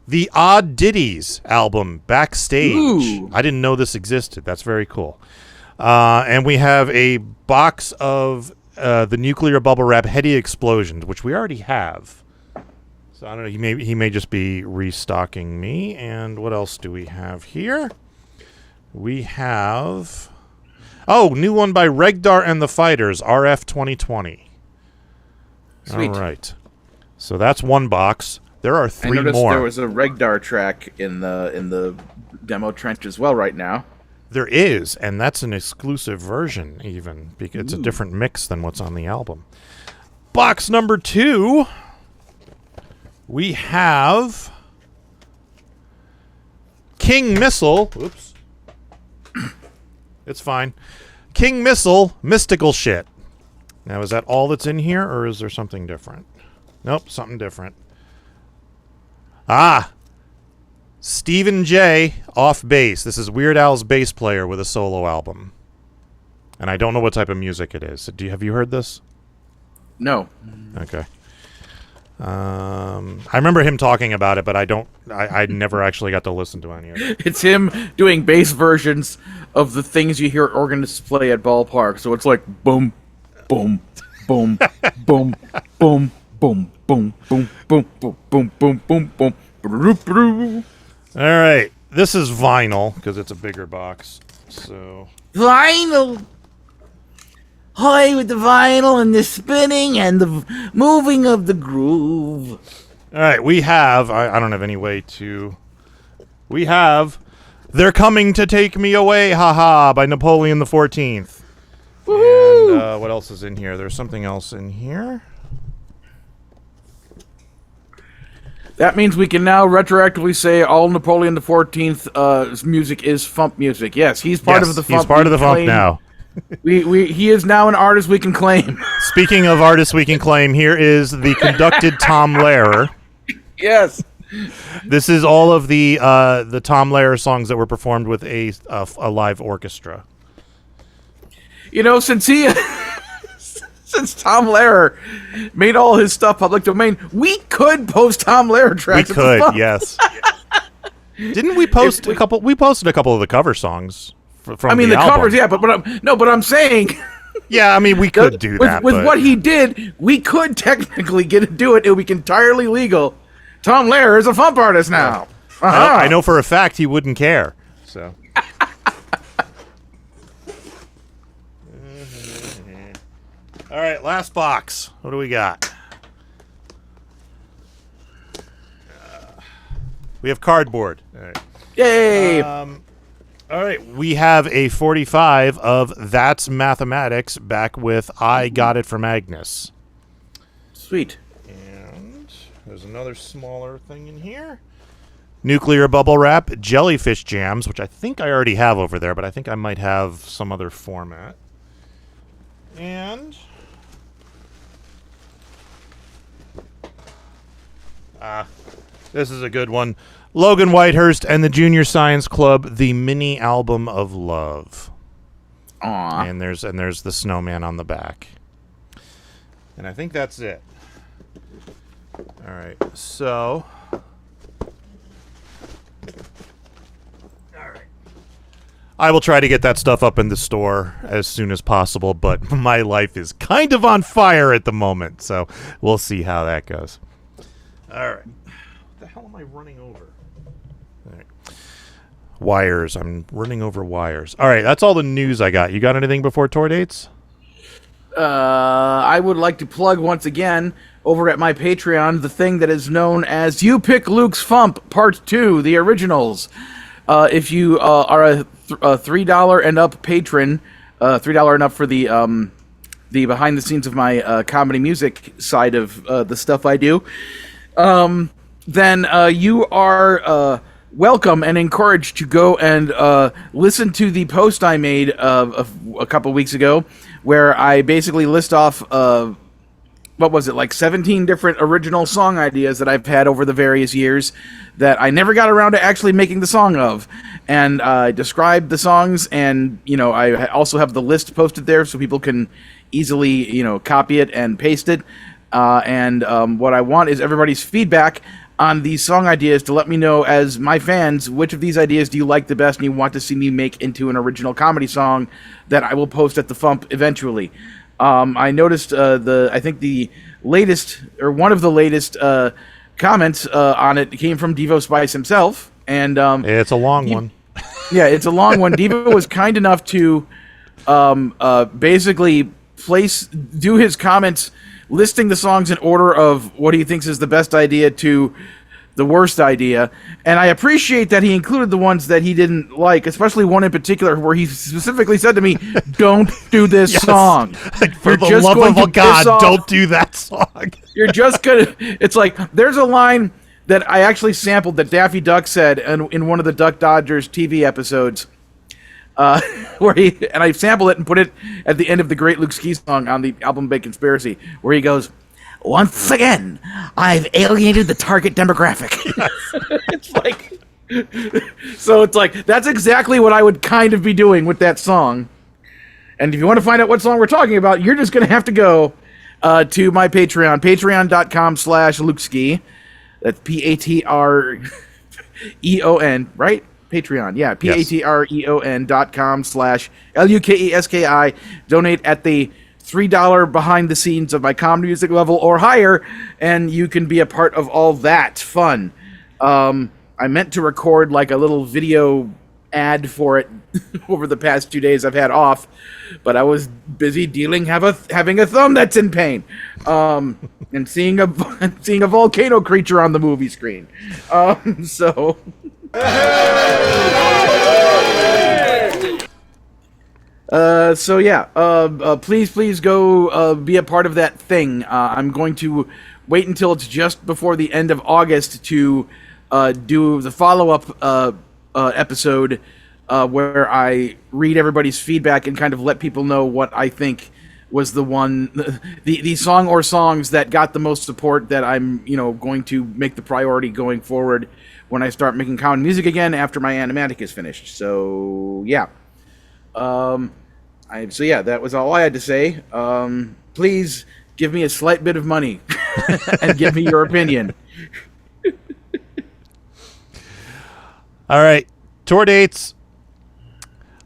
the Odd Ditties album, Backstage. Ooh. I didn't know this existed. That's very cool. And we have a box of the Nuclear Bubble Wrap Heady Explosions, which we already have. So I don't know. He may just be restocking me. And what else do we have here? We have... Oh, new one by Regdar and the Fighters, RF 2020. Sweet. All right. So that's one box. There are I three noticed more. there was a Regdar track in the demo trench as well right now. There is, and that's an exclusive version even, because it's a different mix than what's on the album. Box number 2, we have King Missile. Oops. It's fine. King Missile, Mystical Shit. Now, is that all that's in here, or is there something different? Nope, something different. Ah! Stephen J. off bass. This is Weird Al's bass player with a solo album. And I don't know what type of music it is. Have you heard this? No. Okay. I remember him talking about it, but I never actually got to listen to any of it. It's him doing bass versions of the things you hear organists play at ballparks. So it's like boom, boom, boom, boom, boom, boom, boom, boom, boom, boom, boom, boom, boom, boom. All right. This is vinyl because it's a bigger box. So Vinyl. Hi with the vinyl and the spinning and the moving of the groove. all right, we have. I don't have any way to. We have. They're Coming to Take Me Away, haha, by Napoleon the 14th. Woohoo! And what else is in here? There's something else in here. That means we can now retroactively say all Napoleon the 14th music is FuMP music. Yes, he's part of the FuMP. He's part of the FuMP now. He is now an artist we can claim. Speaking of artists we can claim, here is the conducted Tom Lehrer. Yes. This is all of the Tom Lehrer songs that were performed with a live orchestra. You know, since Tom Lehrer made all his stuff public domain, we could post Tom Lehrer tracks. We could, yes. Didn't we post a couple? We posted a couple of the cover songs from the album. Covers, yeah, but I'm saying. Yeah, I mean, we could do that. With what he did, we could technically do it. It would be entirely legal. Tom Lehrer is a FuMP artist now. I know for a fact he wouldn't care. So. All right, last box. What do we got? We have cardboard. All right. Yay! All right, we have a 45 of That's Mathematics back with I Got It From Agnes. Sweet. And there's another smaller thing in here. Nuclear Bubble Wrap, Jellyfish Jams, which I think I already have over there, but I think I might have some other format. And this is a good one. Logan Whitehurst and the Junior Science Club, the mini album of love. Aww. And there's the snowman on the back. And I think that's it. All right. So all right. I will try to get that stuff up in the store as soon as possible, but my life is kind of on fire at the moment, so we'll see how that goes. All right. What the hell am I running over? All right. Wires. I'm running over wires. All right, that's all the news I got. You got anything before tour dates? I would like to plug once again over at my Patreon the thing that is known as You Pick Luke's FuMP Part 2, the originals. If you are a $3 and up patron, $3 and up for the behind the scenes of my comedy music side of the stuff I do, then you are welcome and encouraged to go and listen to the post I made a couple weeks ago, where I basically list off what was it, like 17 different original song ideas that I've had over the various years that I never got around to actually making the song of. And I describe the songs, and, you know, I also have the list posted there so people can easily, you know, copy it and paste it. And what I want is everybody's feedback on these song ideas to let me know, as my fans, which of these ideas do you like the best and you want to see me make into an original comedy song that I will post at the FuMP eventually. I noticed I think the latest, or one of the latest comments on it came from Devo Spice himself, and it's a long one. Yeah, it's a long one. Devo was kind enough to basically do his comments listing the songs in order of what he thinks is the best idea to the worst idea, and I appreciate that he included the ones that he didn't like, especially one in particular where he specifically said to me, "Don't do this song. Like, for the love of God, don't do that song." You're just gonna. It's like there's a line that I actually sampled that Daffy Duck said in one of the Duck Dodgers TV episodes, where I sampled it and put it at the end of the Great Luke Ski song on the album Big Conspiracy, where he goes, "Once again, I've alienated the target demographic." Yes. It's like, So it's like, that's exactly what I would kind of be doing with that song. And if you want to find out what song we're talking about, you're just going to have to go to my Patreon, patreon.com/Lukeski. That's Patreon, right? Patreon, yeah. patreon.com/LUKESKI. Donate at the $3 behind the scenes of my comedy music level or higher, and you can be a part of all that fun. I meant to record like a little video ad for it over the past 2 days I've had off, but I was busy having a thumb that's in pain, and seeing a volcano creature on the movie screen. So yeah. Please go be a part of that thing. I'm going to wait until it's just before the end of August to do the follow-up episode where I read everybody's feedback and kind of let people know what I think was the song or songs that got the most support that I'm going to make the priority going forward when I start making comedy music again after my animatic is finished. So yeah. That was all I had to say. Please give me a slight bit of money and give me your opinion. All right. Tour dates.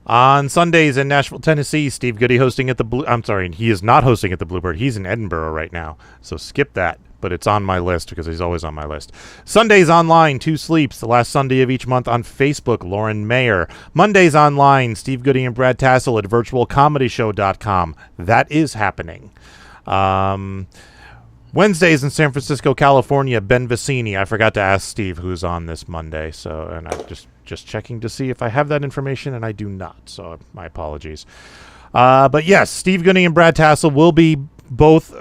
On Sundays in Nashville, Tennessee, Steve Goody hosting at the I'm sorry, he is not hosting at the Bluebird. He's in Edinburgh right now. So skip that. But it's on my list because he's always on my list. Sundays online, 2 Sleeps, the last Sunday of each month on Facebook, Lauren Mayer. Mondays online, Steve Goody and Brad Tassel at virtualcomedyshow.com. That is happening. Wednesdays in San Francisco, California, Ben Vicini. I forgot to ask Steve who's on this Monday, and I'm just checking to see if I have that information, and I do not, so my apologies. But yes, Steve Goody and Brad Tassel will be both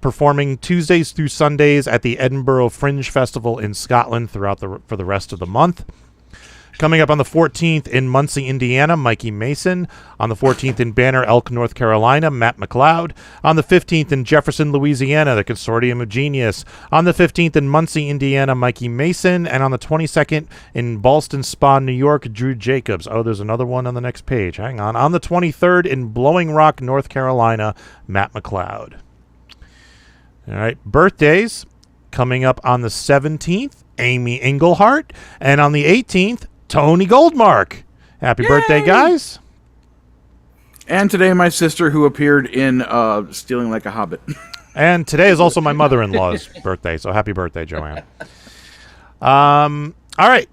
performing Tuesdays through Sundays at the Edinburgh Fringe Festival in Scotland for the rest of the month. Coming up on the 14th in Muncie, Indiana, Mikey Mason. On the 14th in Banner Elk, North Carolina, Matt McLeod. On the 15th in Jefferson, Louisiana, the Consortium of Genius. On the 15th in Muncie, Indiana, Mikey Mason. And on the 22nd in Ballston Spa, New York, Drew Jacobs. Oh, there's another one on the next page. Hang on. On the 23rd in Blowing Rock, North Carolina, Matt McLeod. All right, birthdays. Coming up on the 17th, Amy Engelhardt. And on the 18th, Tony Goldmark. Happy birthday, guys. And today my sister, who appeared in Stealing Like a Hobbit. And today is also my mother-in-law's birthday, so happy birthday, Joanne. All right.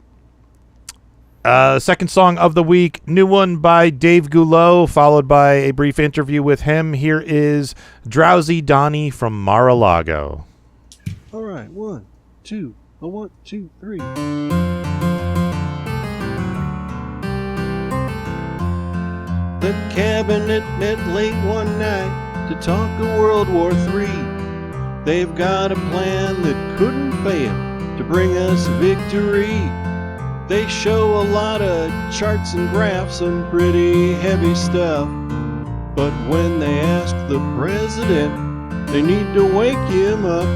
Second song of the week, new one by Dave Guhlow, followed by a brief interview with him. Here is Drowsy Donny from Mar-A-Lago. All right, 1, 2, 1, 2, 3. The cabinet met late one night to talk of World War III. They've got a plan that couldn't fail to bring us victory. They show a lot of charts and graphs and pretty heavy stuff. But when they ask the president, they need to wake him up.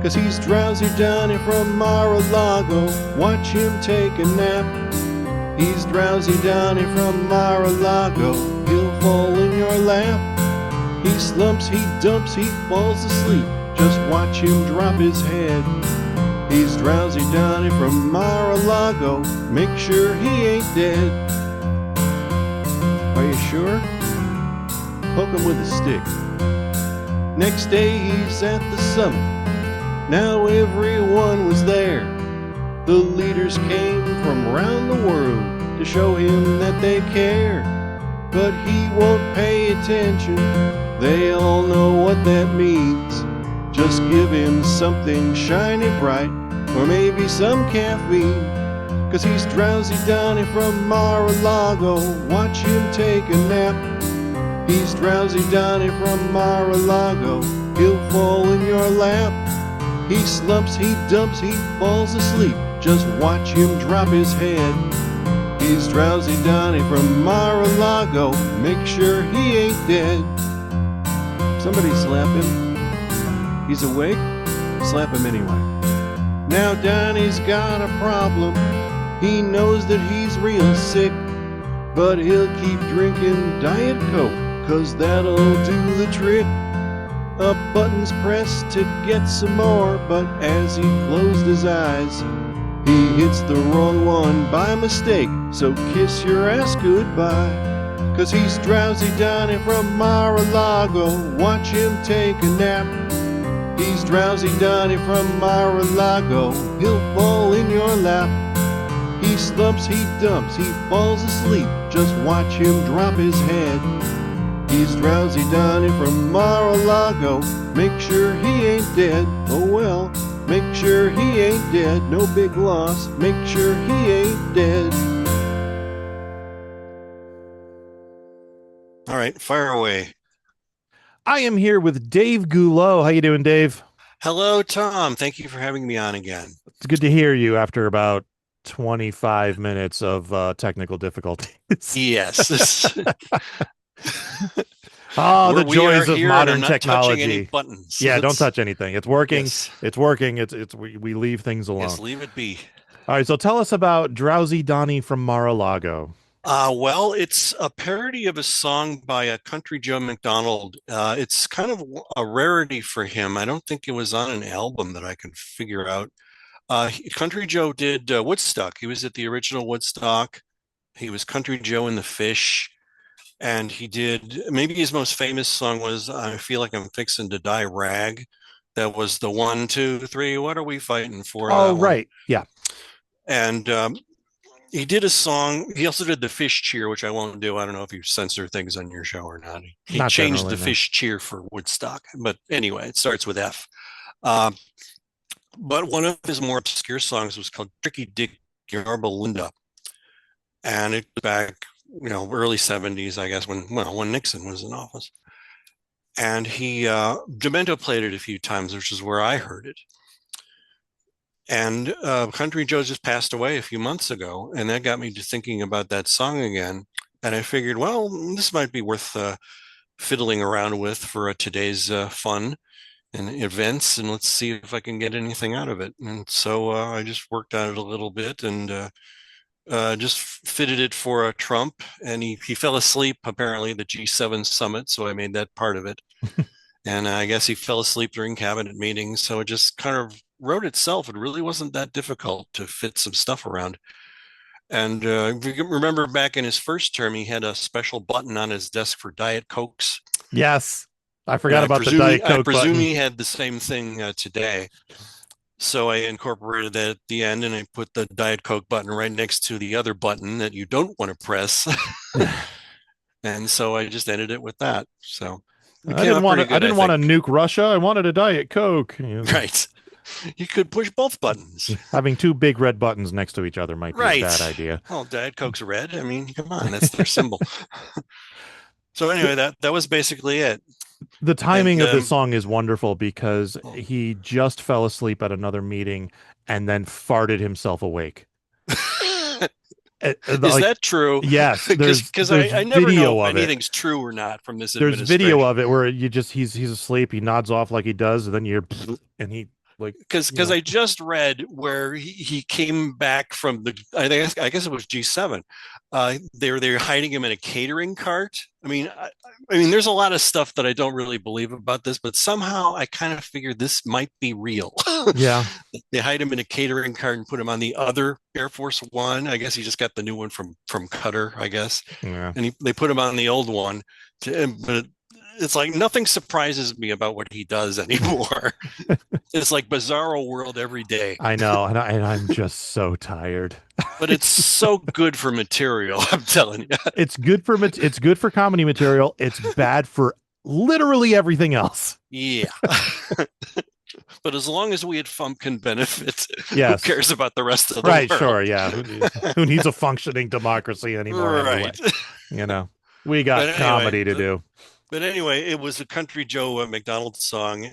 'Cause he's Drowsy Donny from Mar-A-Lago. Watch him take a nap. He's Drowsy Donny from Mar-A-Lago. He'll fall in your lap. He slumps, he dumps, he falls asleep. Just watch him drop his head. He's Drowsy Donny from Mar-A-Lago. Make sure he ain't dead. Are you sure? Poke him with a stick. Next day he's at the summit. Now everyone was there. The leaders came from around the world to show him that they care. But he won't pay attention. They all know what that means. Just give him something shiny bright, or maybe some caffeine. 'Cause he's Drowsy Donny from Mar-A-Lago. Watch him take a nap. He's Drowsy Donny from Mar-A-Lago. He'll fall in your lap. He slumps, he dumps, he falls asleep. Just watch him drop his head. He's Drowsy Donny from Mar-A-Lago. Make sure he ain't dead. Somebody slap him. He's awake? Slap him anyway. Now Donny's got a problem. He knows that he's real sick, but he'll keep drinking Diet Coke, 'cause that'll do the trick. A button's pressed to get some more, but as he closed his eyes, he hits the wrong one by mistake, so kiss your ass goodbye. 'Cause he's Drowsy Donny from Mar-A-Lago, watch him take a nap. He's Drowsy Donny from Mar-A-Lago, he'll fall in your lap. He slumps, he dumps, he falls asleep, just watch him drop his head. He's Drowsy Donny from Mar-A-Lago, make sure he ain't dead. Oh well, make sure he ain't dead, no big loss, make sure he ain't dead. All right, fire away. I am here with Dave Guhlow. How you doing, Dave? Hello, Tom. Thank you for having me on again. It's good to hear you after about 25 minutes of technical difficulties. Yes. Oh, the joys of modern I'm not technology. touching any buttons. Yeah, don't touch anything. It's working. Yes. It's working. We leave things alone. Yes, leave it be. All right, so tell us about Drowsy Donny from Mar-A-Lago. Well, it's a parody of a song by a Country Joe McDonald. It's kind of a rarity for him. I don't think it was on an album that I can figure out. Country Joe did Woodstock. He was at the original Woodstock. He was Country Joe and the Fish. And he did, maybe his most famous song was I Feel Like I'm Fixing to Die Rag. That was the 1, 2, 3, what are we fighting for? Oh, right. Yeah. And he did a song. He also did the Fish Cheer, which I won't do. I don't know if you censor things on your show or not. He Not changed generally, the no. Fish Cheer for Woodstock. But anyway, it starts with F. But one of his more obscure songs was called Tricky Dick Yarba Linda. And it was back, early 70s, I guess, when Nixon was in office. And Demento played it a few times, which is where I heard it. And Country Joe just passed away a few months ago, and that got me to thinking about that song again. And I figured, well, this might be worth fiddling around with for today's fun and events, and let's see if I can get anything out of it. And so I just worked on it a little bit and just fitted it for Trump, and he fell asleep apparently at the G7 summit, so I made that part of it. And I guess he fell asleep during cabinet meetings, so it just kind of wrote itself. It really wasn't that difficult to fit some stuff around. And if you can remember back in his first term, he had a special button on his desk for Diet Cokes. Yes. I forgot about the Diet Coke I presume button. he had the same thing today. So I incorporated that at the end, and I put the Diet Coke button right next to the other button that you don't want to press. And so I just ended it with that. So I didn't want to nuke Russia. I wanted a Diet Coke. Right. You could push both buttons. Having two big red buttons next to each other might be a bad idea. Well, Diet Coke's red. I mean, come on, that's their symbol. So anyway, that was basically it. The timing of this song is wonderful because he just fell asleep at another meeting and then farted himself awake. Is that true? Yes, because I never know if anything's true or not from this. There's video of it where he's asleep, he nods off like he does, and then and he because I just read where he came back from I guess it was G7. They're hiding him in a catering cart. I mean, there's a lot of stuff that I don't really believe about this, but somehow I kind of figured this might be real. Yeah, they hide him in a catering cart and put him on the other Air Force One. I guess he just got the new one from Qatar, I guess. Yeah, and they put him on the old one. But it's like nothing surprises me about what he does anymore. It's like Bizarro World every day. I know, and I'm just so tired. But it's so good for material, I'm telling you. It's good for comedy material. It's bad for literally everything else. Yeah. But as long as we at FuMP can benefit, yes. Who cares about the rest of the world? Right, sure, yeah. Who needs a functioning democracy anymore? Right. Anyway? We got comedy to do. But anyway, it was a Country Joe McDonald song,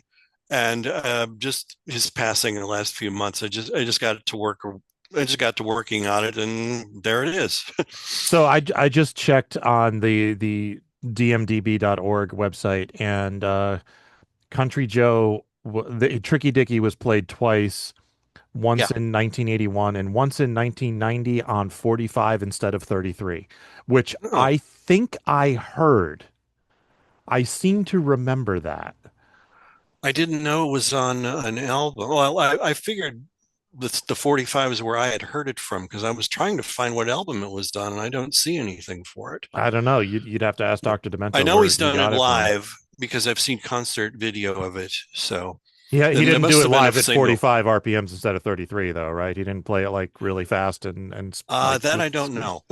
and just his passing in the last few months. I just got to work. I just got to working on it, and there it is. So I just checked on the dmdb.org website, and Country Joe, the Tricky Dicky was played twice, once Yeah. in 1981, and once in 1990 on 45 instead of 33, which Oh. I think I heard. I seem to remember that. I didn't know it was on an album. Well, I figured the 45 is where I had heard it from because I was trying to find what album it was done, and I don't see anything for it. I don't know. You'd have to ask Dr. Demento. I know where he's he done got it from. live because I've seen concert video of it. So Yeah, he Then there didn't must do it have been a live at single. 45 RPMs instead of 33, though, right? He didn't play it like really fast and like, that I don't know.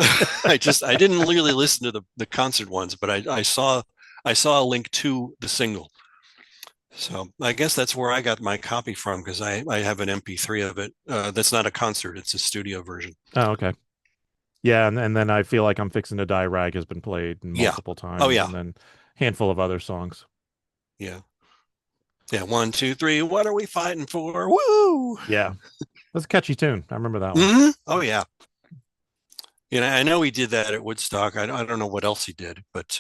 I didn't really listen to the concert ones, but I saw a link to the single. So I guess that's where I got my copy from because I have an MP3 of it. That's not a concert; it's a studio version. Oh, okay. Yeah, and then I feel like I'm Fixing to Die Rag has been played multiple times. Oh, yeah. And then a handful of other songs. Yeah. 1, 2, 3. What are we fighting for? Woo! Yeah. That's a catchy tune. I remember that one. Mm-hmm. Oh yeah. I know he did that at Woodstock. I don't know what else he did, but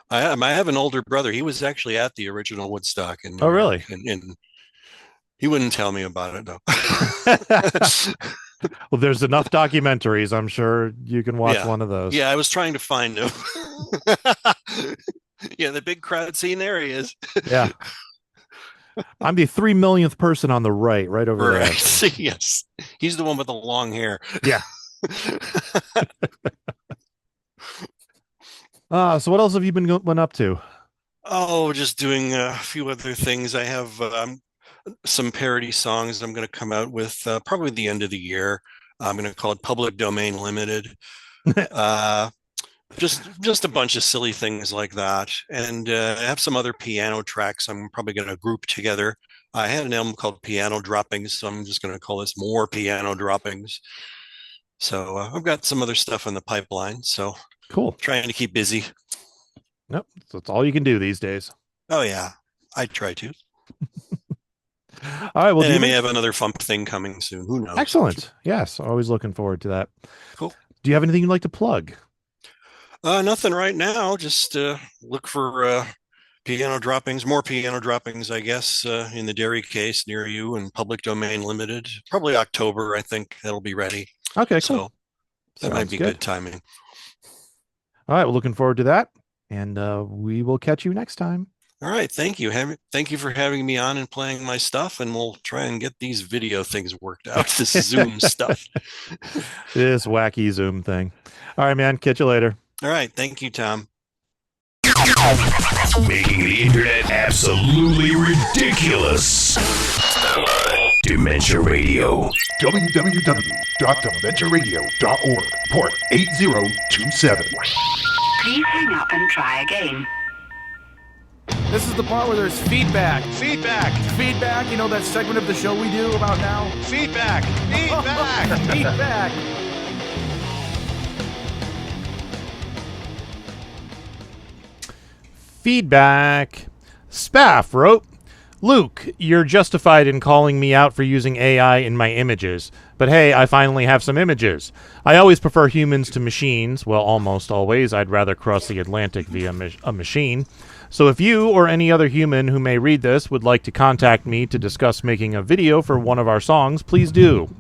I have an older brother. He was actually at the original Woodstock. And Oh, really? And he wouldn't tell me about it though. Well, there's enough documentaries. I'm sure you can watch one of those. Yeah, I was trying to find him. Yeah, the big crowd scene. There he is. Yeah. I'm the 3 millionth person on the right over there. Right. Yes. He's the one with the long hair. Yeah. So what else have you been up to? Oh, just doing a few other things. I have some parody songs I'm going to come out with probably the end of the year. I'm going to call it Public Domain Limited. Just a bunch of silly things like that. And I have some other piano tracks I'm probably going to group together. I had an album called Piano Droppings, so I'm just going to call this More Piano Droppings. So I've got some other stuff in the pipeline. So cool. Trying to keep busy. Nope. So it's all you can do these days. Oh, yeah. I try to. All right. Well, and I may have another FuMP thing coming soon. Who knows? Excellent. Yes. Always looking forward to that. Cool. Do you have anything you'd like to plug? Nothing right now. Just look for piano droppings, more piano droppings, I guess, in the Dairy Case near you and Public Domain Limited. Probably October, I think that'll be ready. Okay, cool. So that might be good timing. All right. Well, looking forward to that. And we will catch you next time. All right. Thank you. Thank you for having me on and playing my stuff. And we'll try and get these video things worked out, this Zoom stuff. This wacky Zoom thing. All right, man. Catch you later. All right. Thank you, Tom. Making the internet absolutely ridiculous. Dementia Radio. www.dementiaradio.org. Port 8027. Please hang up and try again. This is the part where there's feedback. Feedback. Feedback. You know that segment of the show we do about now? Feedback. Feedback. Feedback. Feedback. Spaff wrote, Luke, you're justified in calling me out for using AI in my images. But hey, I finally have some images. I always prefer humans to machines. Well, almost always. I'd rather cross the Atlantic via a machine. So if you or any other human who may read this would like to contact me to discuss making a video for one of our songs, please do.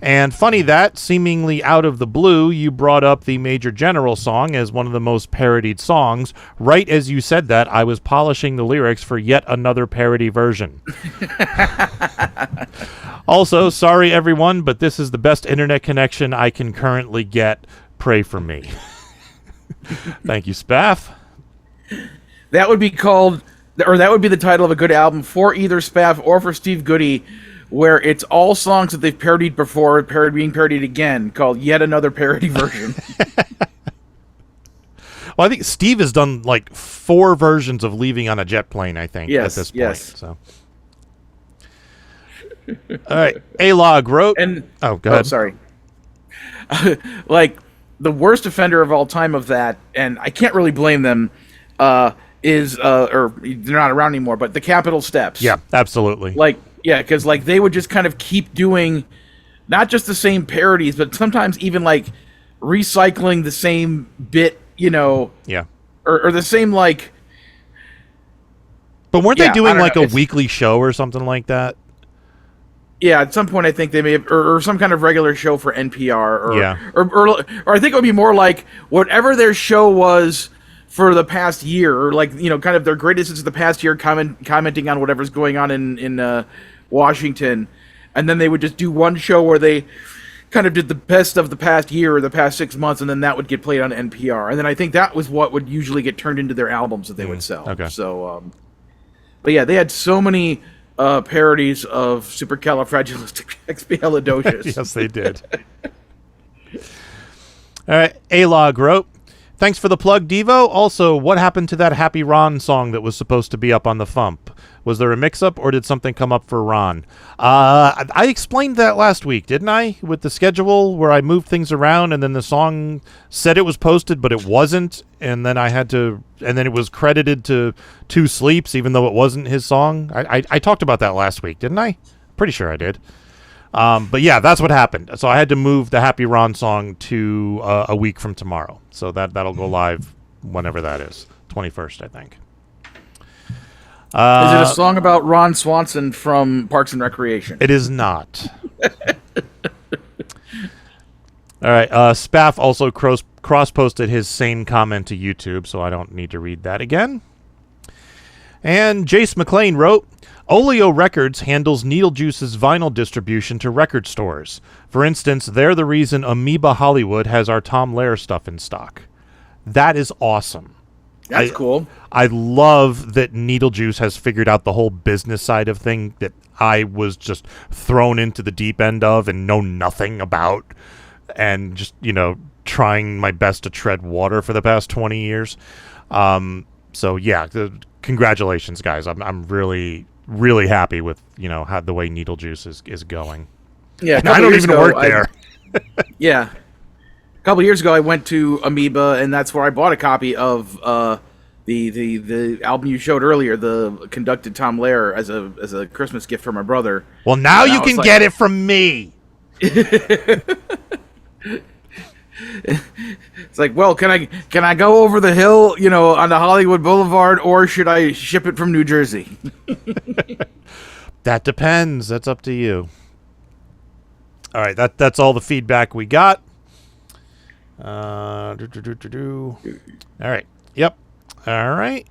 And funny that, seemingly out of the blue, you brought up the Major General song as one of the most parodied songs. Right as you said that, I was polishing the lyrics for yet another parody version. Also, sorry everyone, but this is the best internet connection I can currently get. Pray for me. Thank you, Spaff. That would be called, or that would be the title of a good album for either Spaff or for Steve Goody, where it's all songs that they've parodied before, being parodied again, called Yet Another Parody Version. Well, I think Steve has done like 4 versions of Leaving on a Jet Plane, I think, at this point. Yes. So. All right. A-Log wrote... go ahead. Oh, sorry. Like, the worst offender of all time of that, and I can't really blame them, is or they're not around anymore, but the Capitol Steps. Yeah, absolutely. Like, yeah, because like they would just kind of keep doing not just the same parodies, but sometimes even like recycling the same bit, you know. Yeah. Or the same like. But weren't they doing like a weekly show or something like that? Yeah, at some point I think they may have, or some kind of regular show for NPR, or, Yeah. or I think it would be more like whatever their show was for the past year, or like, you know, kind of their greatest hits of the past year, commenting on whatever's going on in Washington, and then they would just do one show where they kind of did the best of the past year or the past 6 months, and then that would get played on NPR, and then I think that was what would usually get turned into their albums that they would sell. Okay. So, but yeah, they had so many parodies of Supercalifragilisticexpialidocious. Yes, they did. All right, A-Log wrote, thanks for the plug, Devo. Also, what happened to that Happy Ron song that was supposed to be up on the FuMP? Was there a mix-up, or did something come up for Ron? I explained that last week, didn't I? With the schedule where I moved things around, and then the song said it was posted, but it wasn't, and then it was credited to Two Sleeps, even though it wasn't his song. I talked about that last week, didn't I? Pretty sure I did. But yeah, that's what happened. So I had to move the Happy Ron song to a week from tomorrow. So that'll go live whenever that is. 21st, I think. Is it a song about Ron Swanson from Parks and Recreation? It is not. All right. Spaff also cross-posted his same comment to YouTube, so I don't need to read that again. And Jace McLean wrote, Oleo Records handles Needlejuice's vinyl distribution to record stores. For instance, they're the reason Amoeba Hollywood has our Tom Lehrer stuff in stock. That is awesome. That's cool. I love that Needlejuice has figured out the whole business side of thing that I was just thrown into the deep end of and know nothing about, and just, you know, trying my best to tread water for the past 20 years. So yeah, congratulations, guys. I'm really, really happy with, you know, how the way Needlejuice is going. Yeah, I don't even work there. Yeah. A couple years ago, I went to Amoeba, and that's where I bought a copy of the album you showed earlier, the conducted Tom Lehrer, as a Christmas gift for my brother. Well, now you can get it from me. It's like, well, can I go over the hill, you know, on the Hollywood Boulevard, or should I ship it from New Jersey? That depends. That's up to you. All right, that's all the feedback we got. All right. Yep. All right.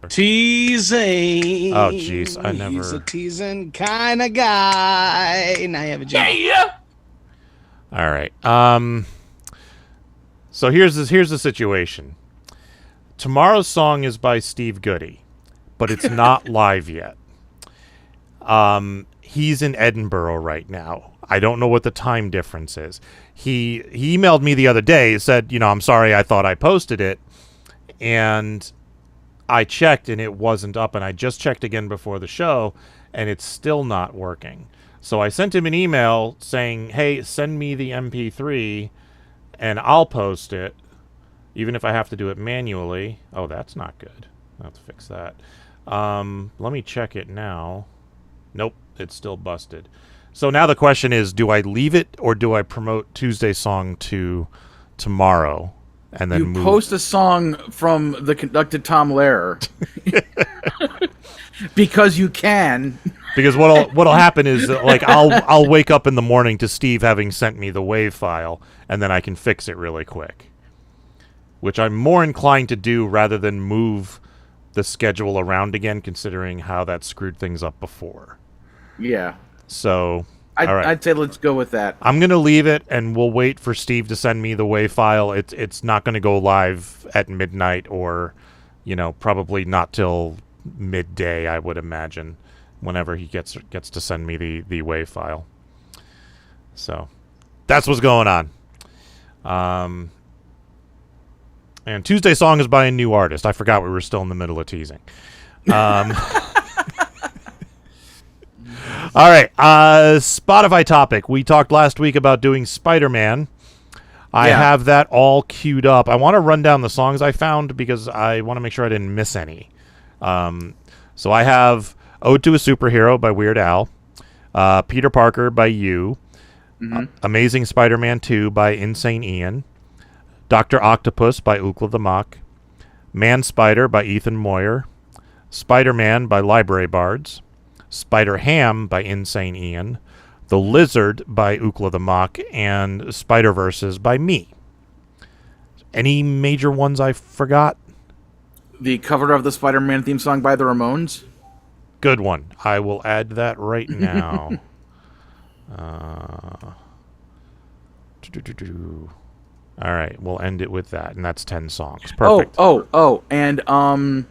Teasing. Oh, jeez. I never. He's a teasing kind of guy. Now you have a job. Yeah. All right. So here's the situation. Tomorrow's song is by Steve Goody, but it's not live yet. He's in Edinburgh right now. I don't know what the time difference is. He emailed me the other day, said, you know, I'm sorry, I thought I posted it. And I checked, and it wasn't up. And I just checked again before the show, and it's still not working. So I sent him an email saying, hey, send me the MP3, and I'll post it, even if I have to do it manually. Oh, that's not good. I'll have to fix that. Let me check it now. Nope, it's still busted. So now the question is, do I leave it, or do I promote Tuesday's song to tomorrow? And then post a song from the conducted Tom Lehrer. Because you can. Because what'll happen is that, like, I'll wake up in the morning to Steve having sent me the WAV file, and then I can fix it really quick. Which I'm more inclined to do rather than move the schedule around again, considering how that screwed things up before. Yeah. So, all right. I'd say let's go with that. I'm going to leave it, and we'll wait for Steve to send me the WAV file. It's not going to go live at midnight, or, you know, probably not till midday, I would imagine, whenever he gets to send me the WAV file. So, that's what's going on. And Tuesday's song is by a new artist. I forgot we were still in the middle of teasing. All right, Spotify topic. We talked last week about doing Spider-Man. I have that all queued up. I want to run down the songs I found because I want to make sure I didn't miss any. So I have Ode to a Superhero by Weird Al, Peter Parker by You, Amazing Spider-Man 2 by Insane Ian, Dr. Octopus by Ookla the Mock, Man Spider by Ethan Moyer, Spider-Man by Library Bards, Spider-Ham by Insane Ian, The Lizard by Ookla the Mock, and Spider-Verses by me. Any major ones I forgot? The cover of the Spider-Man theme song by the Ramones. Good one. I will add that right now. All right, we'll end it with that, and that's 10 songs. Perfect. And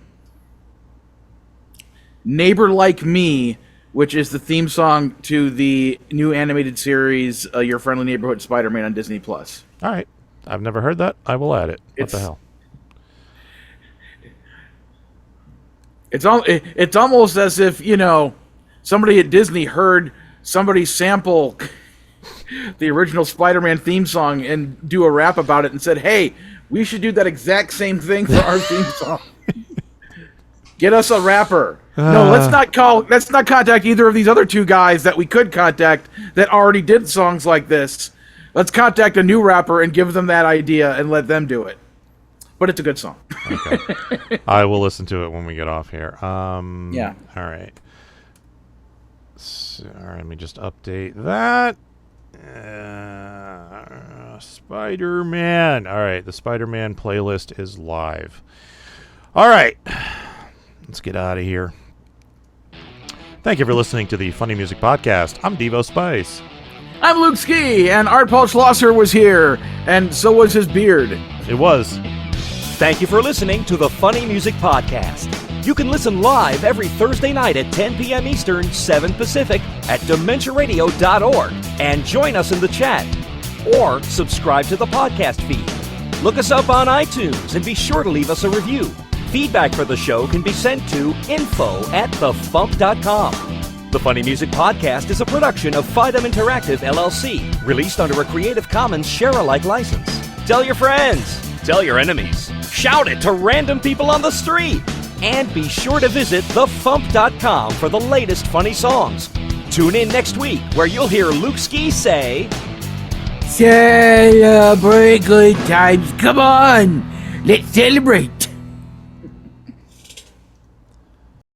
Neighbor Like Me, which is the theme song to the new animated series, Your Friendly Neighborhood Spider-Man on Disney+. All right. I've never heard that. I will add it. What the hell? It's almost as if, somebody at Disney heard somebody sample the original Spider-Man theme song and do a rap about it and said, hey, we should do that exact same thing for our theme song. Get us a rapper. No, let's not contact either of these other two guys that we could contact that already did songs like this. Let's contact a new rapper and give them that idea and let them do it. But it's a good song. Okay. I will listen to it when we get off here. Yeah. All right. So, all right, let me just update that. Spider-Man. All right, the Spider-Man playlist is live. All right. Let's get out of here. Thank you for listening to the Funny Music Podcast. I'm Devo Spice. I'm Luke Ski, and Art Paul Schlosser was here, and so was his beard. It was. Thank you for listening to the Funny Music Podcast. You can listen live every Thursday night at 10 p.m. Eastern, 7 Pacific at DementiaRadio.org and join us in the chat. Or subscribe to the podcast feed. Look us up on iTunes and be sure to leave us a review. Feedback for the show can be sent to info@thefump.com. The Funny Music Podcast is a production of FIDM Interactive, LLC, released under a Creative Commons share-alike license. Tell your friends. Tell your enemies. Shout it to random people on the street. And be sure to visit thefump.com for the latest funny songs. Tune in next week where you'll hear Luke Ski say, Celebrate good times. Come on. Let's celebrate.